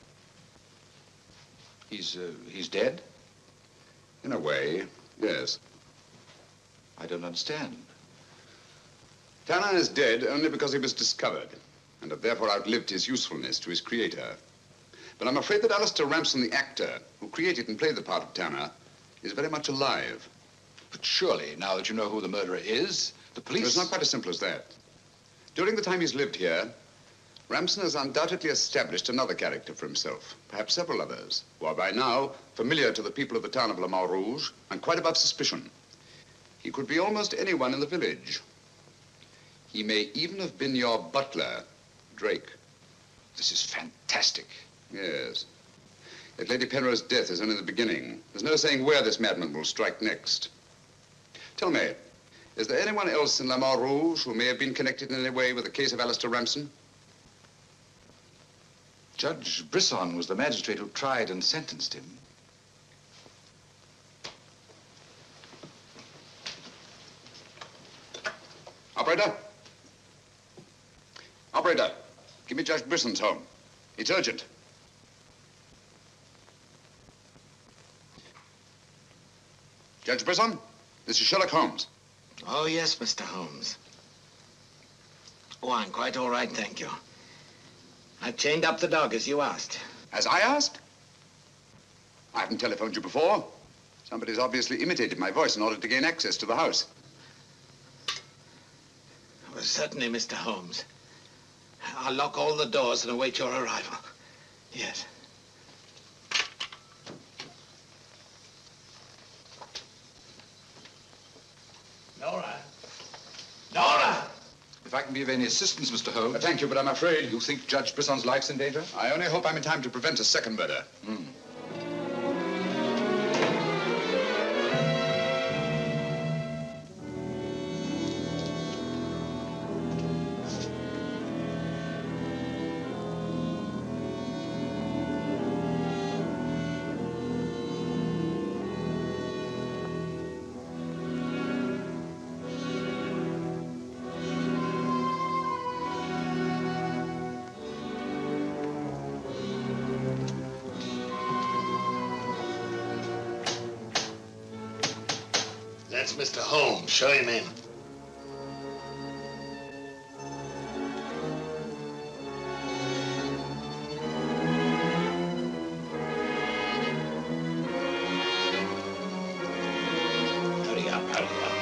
He's dead? In a way, yes. I don't understand. Tanner is dead only because he was discovered and had therefore outlived his usefulness to his creator. But I'm afraid that Alistair Ramson, the actor, who created and played the part of Tanner, is very much alive. But surely, now that you know who the murderer is, the police... It's not quite as simple as that. During the time he's lived here, Ramson has undoubtedly established another character for himself, perhaps several others, who are by now familiar to the people of the town of Le Mans Rouge and quite above suspicion. He could be almost anyone in the village. He may even have been your butler, Drake. This is fantastic. Yes. Yet Lady Penrose's death is only the beginning. There's no saying where this madman will strike next. Tell me, is there anyone else in Le Mans Rouge who may have been connected in any way with the case of Alistair Ramson? Judge Brisson was the magistrate who tried and sentenced him. Operator? Operator, give me Judge Brisson's home. It's urgent. Judge Brisson, this is Sherlock Holmes. Oh, yes, Mr. Holmes. Oh, I'm quite all right, thank you. I've chained up the dog, as you asked. As I asked? I haven't telephoned you before. Somebody's obviously imitated my voice in order to gain access to the house. Well, certainly, Mr. Holmes. I'll lock all the doors and await your arrival. Yes. Nora! Nora! If I can be of any assistance, Mr. Holmes... Thank you, but I'm afraid... You think Judge Brisson's life's in danger? I only hope I'm in time to prevent a second murder. That's Mr. Holmes. Show him in. Hurry up, hurry up.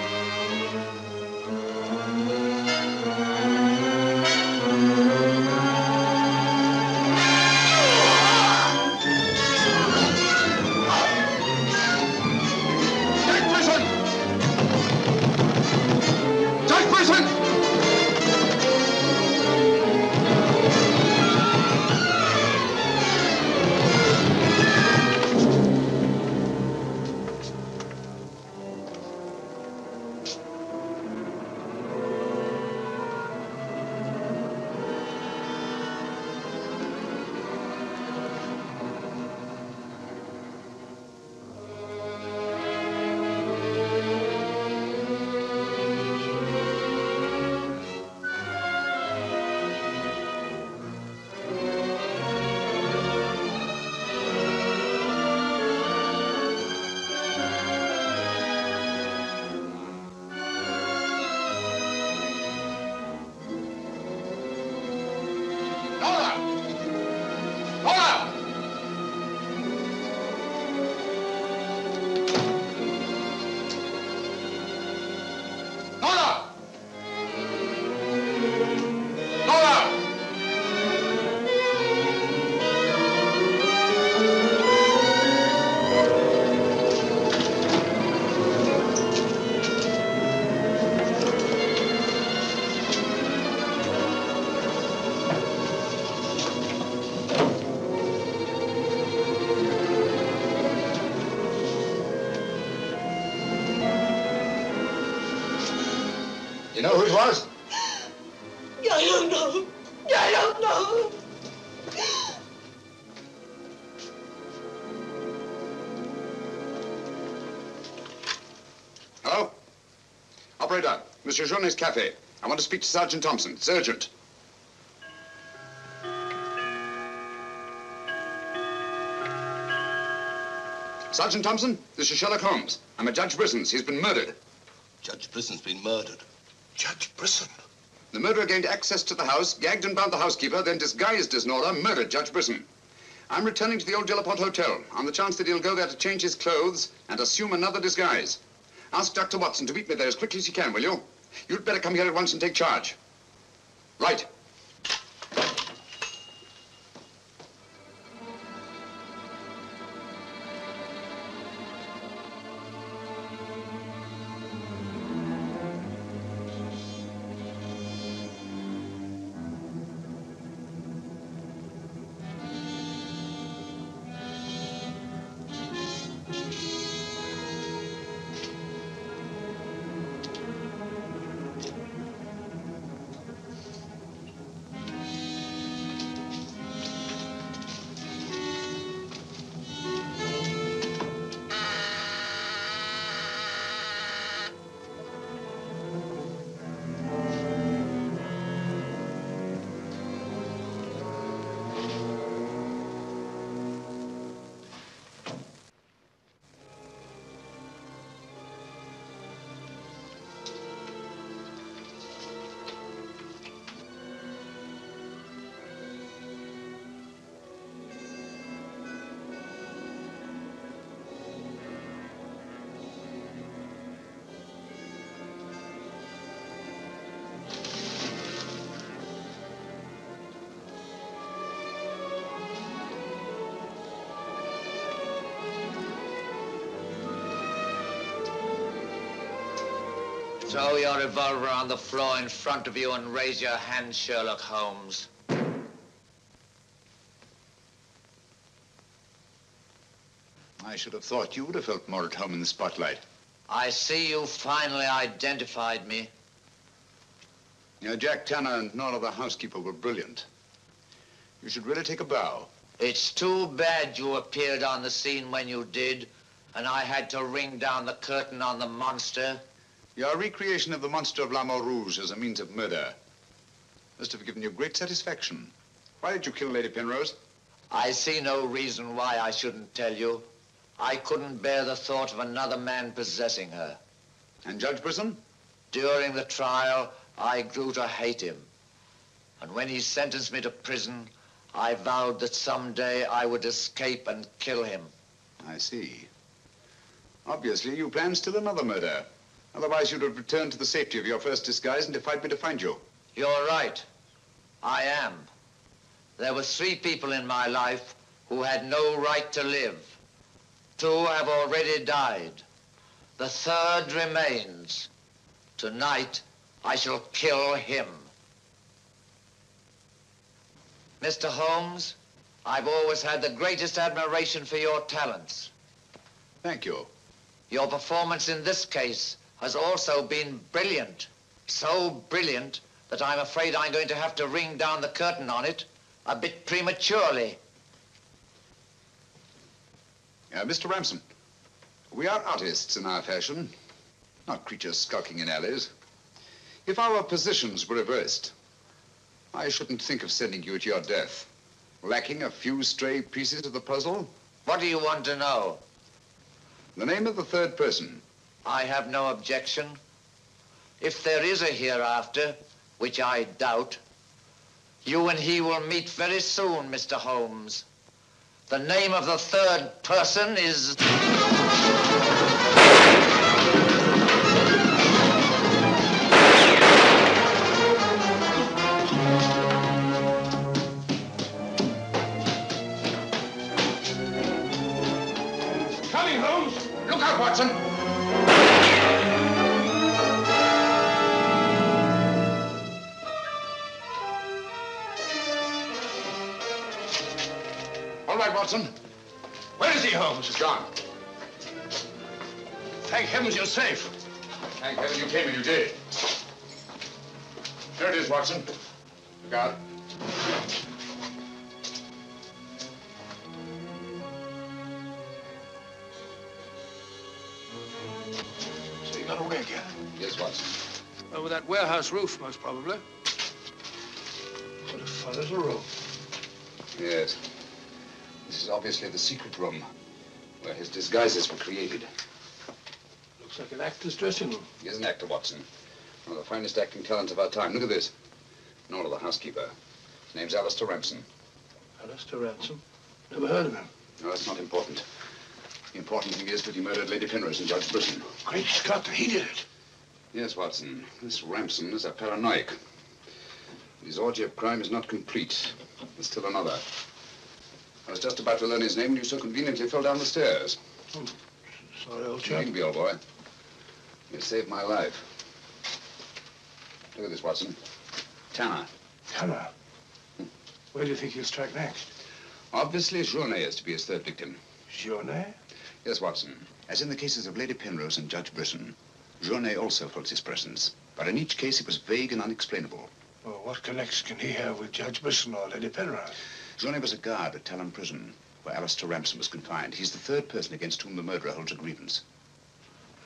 You know who it was? I don't know. I don't know. Hello? Operator, Monsieur Journet's cafe. I want to speak to Sergeant Thompson. It's urgent. Sergeant Thompson, this is Sherlock Holmes. I'm at Judge Brisson's. He's been murdered. Judge Brisson's been murdered. Judge Brisson? The murderer gained access to the house, gagged and bound the housekeeper, then disguised as Nora, murdered Judge Brisson. I'm returning to the old Delaporte Hotel on the chance that he'll go there to change his clothes and assume another disguise. Ask Dr. Watson to meet me there as quickly as he can, will you? You'd better come here at once and take charge. Right. Throw your revolver on the floor in front of you and raise your hand, Sherlock Holmes. I should have thought you would have felt more at home in the spotlight. I see you finally identified me. You know, Jack Tanner and Nora, the housekeeper, were brilliant. You should really take a bow. It's too bad you appeared on the scene when you did, and I had to ring down the curtain on the monster. Your recreation of the monster of La Mort Rouge as a means of murder must have given you great satisfaction. Why did you kill Lady Penrose? I see no reason why I shouldn't tell you. I couldn't bear the thought of another man possessing her. And Judge Brisson? During the trial, I grew to hate him. And when he sentenced me to prison, I vowed that someday I would escape and kill him. I see. Obviously, you planned still another murder. Otherwise, you'd have returned to the safety of your first disguise and defied me to find you. You're right. I am. There were 3 people in my life who had no right to live. 2 have already died. The 3rd remains. Tonight, I shall kill him. Mr. Holmes, I've always had the greatest admiration for your talents. Thank you. Your performance in this case has also been brilliant. So brilliant that I'm afraid I'm going to have to ring down the curtain on it a bit prematurely. Mr. Ramson, we are artists in our fashion, not creatures skulking in alleys. If our positions were reversed, I shouldn't think of sending you to your death. Lacking a few stray pieces of the puzzle? What do you want to know? The name of the 3rd person. I have no objection. If there is a hereafter, which I doubt, you and he will meet very soon, Mr. Holmes. The name of the 3rd person is... Coming, Holmes! Look out, Watson! All right, Watson. Where is he, Holmes? He's gone. Thank heavens you're safe. Thank heaven you came and you did. There it is, Watson. Look out. So you got away again? Yes, Watson. Over that warehouse roof, most probably. What a fellow's a room. Yes. This is obviously the secret room where his disguises were created. Looks like an actor's dressing room. He is an actor, Watson. One of the finest acting talents of our time. Look at this. Nora, the housekeeper. His name's Alistair Ransom. Alistair Ransom? Never heard of him. No, that's not important. The important thing is that he murdered Lady Penrose and Judge Brisson. Great Scott, he did it. Yes, Watson. This Ransom is a paranoiac. His orgy of crime is not complete. There's still another. I was just about to learn his name when you so conveniently fell down the stairs. Oh, sorry, old You chap. needn't be, old boy. You saved my life. Look at this, Watson. Tanner. Tanner? Where do you think he'll strike next? Obviously, Journet is to be his third victim. Journet? Yes, Watson. As in the cases of Lady Penrose and Judge Brisson, Journet also felt his presence. But in each case, it was vague and unexplainable. Well, what connection can he have with Judge Brisson or Lady Penrose? Journet was a guard at Talon Prison, where Alistair Ransom was confined. He's the third person against whom the murderer holds a grievance.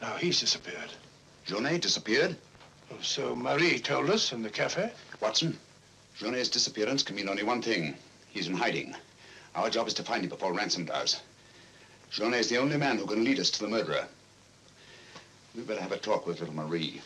Now he's disappeared. Journet disappeared? Well, so Marie told us in the cafe. Watson, Journet's disappearance can mean only one thing. He's in hiding. Our job is to find him before Ransom does. Journet is the only man who can lead us to the murderer. We'd better have a talk with little Marie.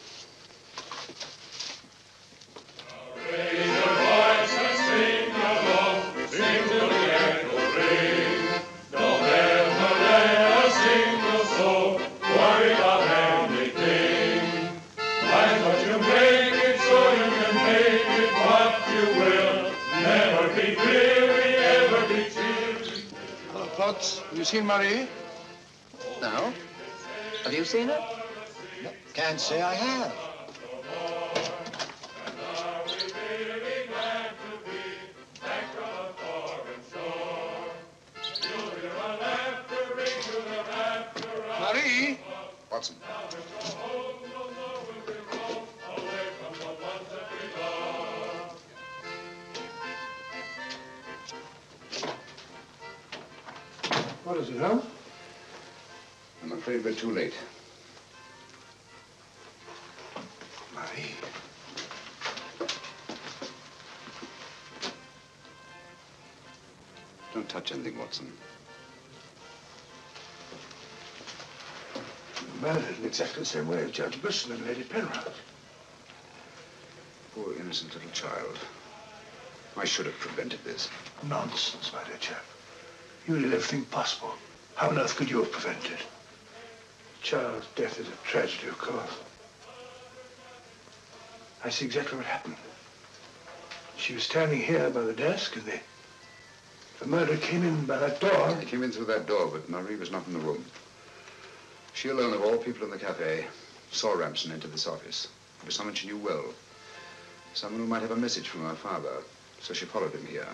Raise your voice and sing along, sing till the echoes ring. Don't ever let a single soul worry about anything. Find what you make it so you can make it what you will. Never be weary, ever be cheery. Hello, Potts. Have you seen Marie? No. Have you seen her? No, can't say I have. Marie? Watson. What is it, huh? I'm afraid we're too late. Marie. Don't touch anything, Watson. Murdered in exactly the same way as Judge Brisson and Lady Penrose. Poor innocent little child. I should have prevented this. Nonsense, my dear chap. You did everything possible. How on earth could you have prevented it? The child's death is a tragedy, of course. I see exactly what happened. She was standing here by the desk, and the murderer came in by that door. He came in through that door, but Marie was not in the room. She alone, of all people in the cafe, saw Ransom enter this office. It was someone she knew well. Someone who might have a message from her father. So she followed him here.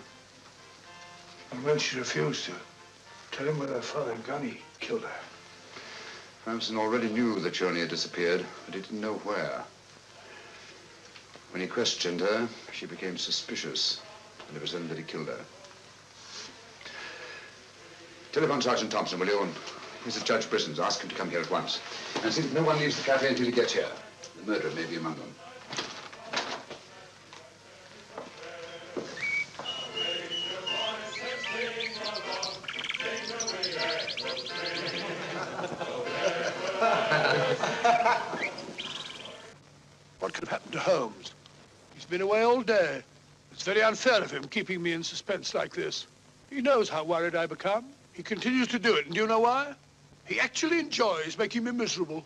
And when she refused to tell him where her father had gone, he killed her. Ransom already knew that Journey had disappeared, but he didn't know where. When he questioned her, she became suspicious, and it was then that he killed her. Telephone Sergeant Thompson, will you? And here's the Judge Brisson's. Ask him to come here at once. And see that no one leaves the cafe until he gets here. The murderer may be among them. What could have happened to Holmes? He's been away all day. It's very unfair of him keeping me in suspense like this. He knows how worried I become. He continues to do it, and do you know why? He actually enjoys making me miserable.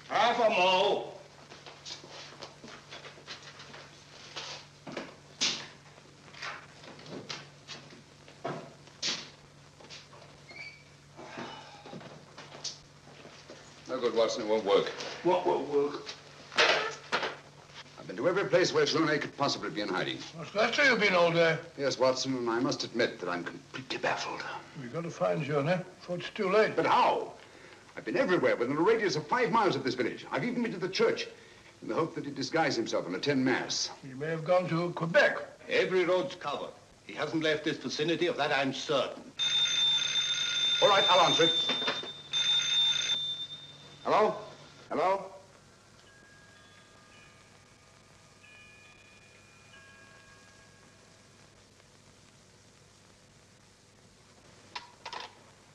Half a mo. No good, Watson. It won't work. What won't work? I've been to every place where Journey could possibly be in hiding. Well, that's where you've been all day. Yes, Watson, and I must admit that I'm completely baffled. We've got to find Journey before it's too late. But how? I've been everywhere within a radius of 5 miles of this village. I've even been to the church. in the hope that he'd disguise himself and attend Mass. He may have gone to Quebec. Every road's covered. He hasn't left this vicinity, of that I'm certain. All right, I'll answer it. Hello? Hello?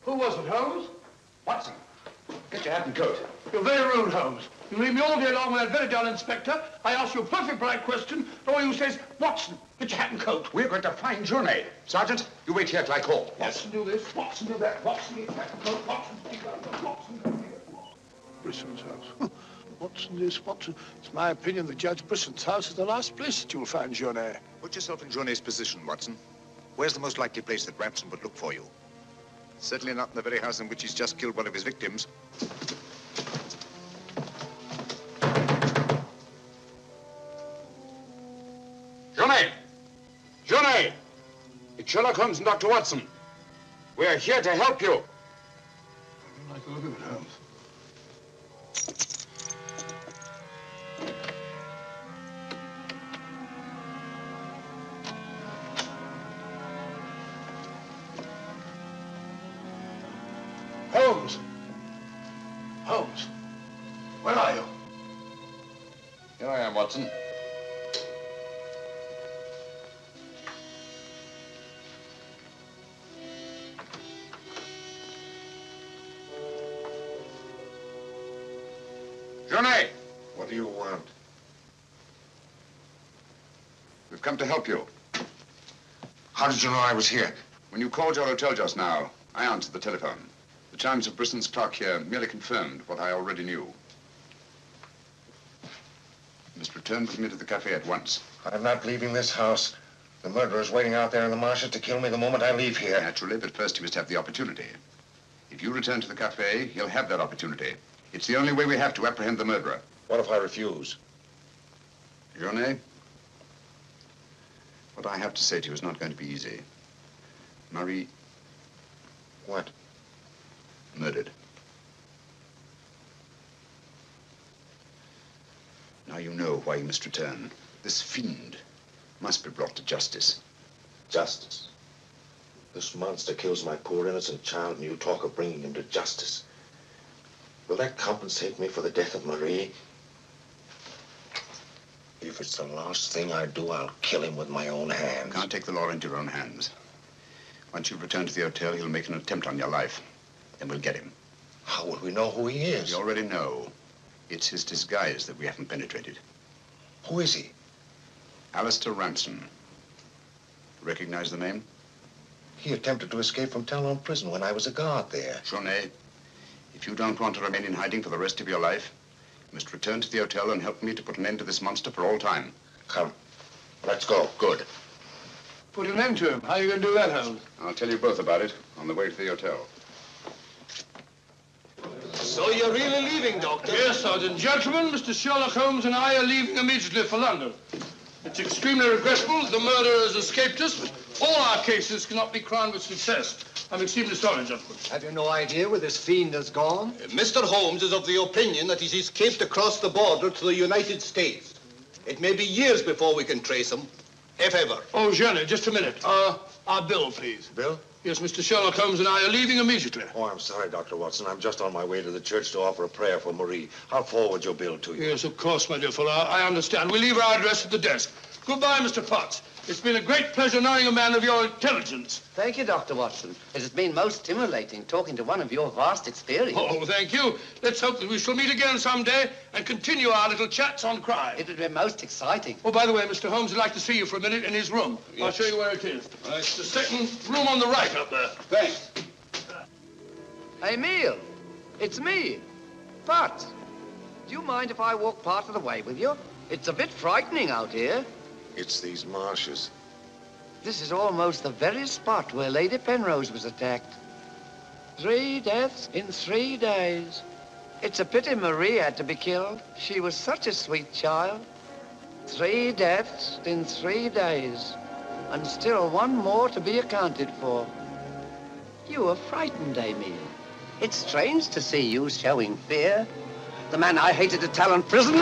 Who was it, Holmes? Watson, get your hat and coat. You're very rude, Holmes. You leave me all day long with that very dull inspector. I ask you a perfect polite question, and all you say is, Watson, get your hat and coat. We're going to find Journey. Sergeant, you wait here till I call. Watson, do this. Watson, do that. Watson, get your hat and coat. Watson, take that. Watson, do that. Brisson's house. Watson this, Watson. It's my opinion that Judge Brisson's house is the last place that you'll find Journey. Put yourself in Journey's position, Watson. Where's the most likely place that Ransom would look for you? Certainly not in the very house in which he's just killed one of his victims. Journey! Journey! It's Sherlock Holmes and Dr. Watson. We are here to help you. I don't like the look of it, Holmes. Holmes! Holmes! Where are you? Here I am, Watson. Journey! What do you want? We've come to help you. How did you know I was here? When you called your hotel just now, I answered the telephone. The chimes of Brisson's clock here merely confirmed what I already knew. You must return with me to the cafe at once. I'm not leaving this house. The murderer's waiting out there in the marshes to kill me the moment I leave here. Naturally, but first he must have the opportunity. If you return to the cafe, he'll have that opportunity. It's the only way we have to apprehend the murderer. What if I refuse? Journey, what I have to say to you is not going to be easy. Marie... What? Murdered. Now you know why you must return. This fiend must be brought to justice. Justice? This monster kills my poor innocent child, and you talk of bringing him to justice. Will that compensate me for the death of Marie? If it's the last thing I do, I'll kill him with my own hands. You can't take the law into your own hands. Once you've returned to the hotel, he'll make an attempt on your life. Then we'll get him. How will we know who he is? We already know. It's his disguise that we haven't penetrated. Who is he? Alistair Ransom. Recognize the name? He attempted to escape from Talon prison when I was a guard there. Journey, if you don't want to remain in hiding for the rest of your life, you must return to the hotel and help me to put an end to this monster for all time. Come. Let's go. Good. Put an end to him. How are you going to do that, Holmes? I'll tell you both about it on the way to the hotel. So you're really leaving, Doctor? Yes, Sergeant. Gentlemen, Mr. Sherlock Holmes and I are leaving immediately for London. It's extremely regrettable that the murderer has escaped us, but all our cases cannot be crowned with success. I'm extremely sorry, gentlemen. Have you no idea where this fiend has gone? Mr. Holmes is of the opinion that he's escaped across the border to the United States. It may be years before we can trace him, if ever. Oh, Jenny, just a minute. Our bill, please. Bill? Yes, Mr. Sherlock Holmes and I are leaving immediately. Oh, I'm sorry, Dr. Watson. I'm just on my way to the church to offer a prayer for Marie. I'll forward your bill to you. Yes, of course, my dear fellow. I understand. We'll leave our address at the desk. Goodbye, Mr. Potts. It's been a great pleasure knowing a man of your intelligence. Thank you, Dr. Watson. It has been most stimulating talking to one of your vast experience. Oh, thank you. Let's hope that we shall meet again someday and continue our little chats on crime. It would be most exciting. Oh, by the way, Mr. Holmes would like to see you for a minute in his room. Yes. I'll show you where it is. Right. It's the second room on the right up there. Thanks. Emil, it's me. Potts, do you mind if I walk part of the way with you? It's a bit frightening out here. It's these marshes. This is almost the very spot where Lady Penrose was attacked. 3 deaths in 3 days. It's a pity Marie had to be killed. She was such a sweet child. 3 deaths in 3 days. And still one more to be accounted for. You were frightened, Emil. It's strange to see you showing fear. The man I hated at Talon prison.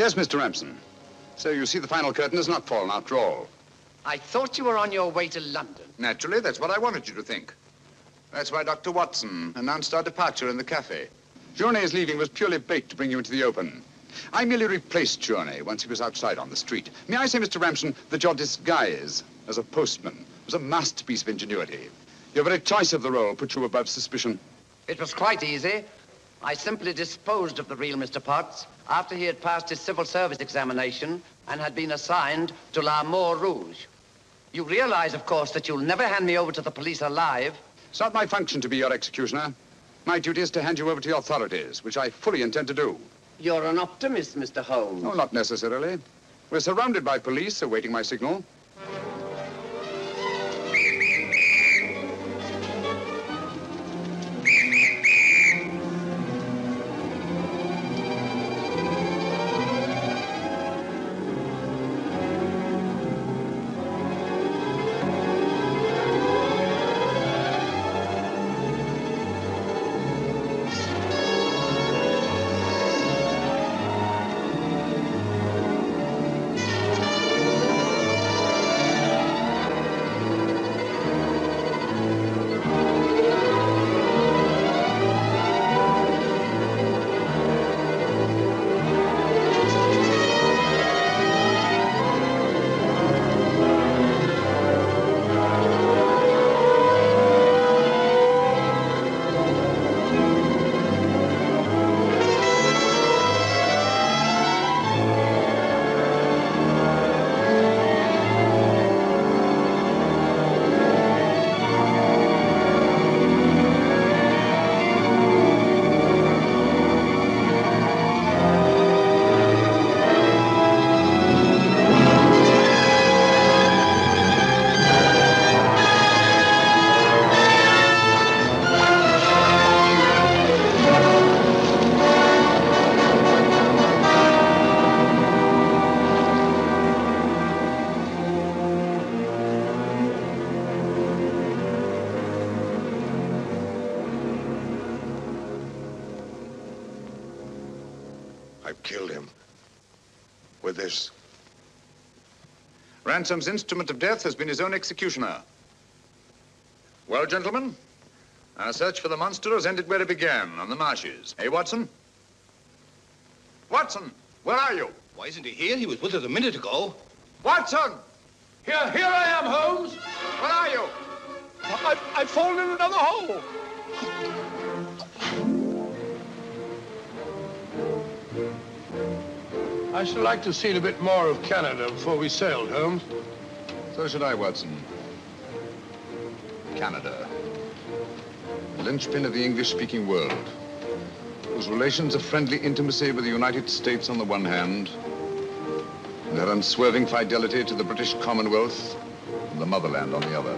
Yes, Mr. Ramson. So you see the final curtain has not fallen after all. I thought you were on your way to London. Naturally, that's what I wanted you to think. That's why Dr. Watson announced our departure in the cafe. Journey's leaving was purely bait to bring you into the open. I merely replaced Journey once he was outside on the street. May I say, Mr. Ramson, that your disguise as a postman was a masterpiece of ingenuity. Your very choice of the role put you above suspicion. It was quite easy. I simply disposed of the real Mr. Potts after he had passed his civil service examination and had been assigned to La Rouge. You realize, of course, that you'll never hand me over to the police alive. It's not my function to be your executioner. My duty is to hand you over to the authorities, which I fully intend to do. You're an optimist, Mr. Holmes. No, not necessarily. We're surrounded by police awaiting my signal. I've killed him. With this. Ransom's instrument of death has been his own executioner. Well, gentlemen, our search for the monster has ended where it began, on the marshes. Eh, Watson? Watson, where are you? Why isn't he here? He was with us a minute ago. Watson! Here I am, Holmes. Where are you? I've fallen in another hole. I should like to see a bit more of Canada before we sailed, Holmes. So should I, Watson. Canada. The linchpin of the English-speaking world, whose relations of friendly intimacy with the United States on the one hand, and their unswerving fidelity to the British Commonwealth and the motherland on the other.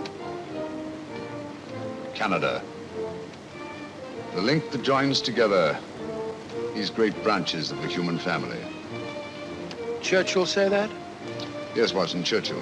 Canada. The link that joins together these great branches of the human family. Churchill say that? Yes, Watson, Churchill.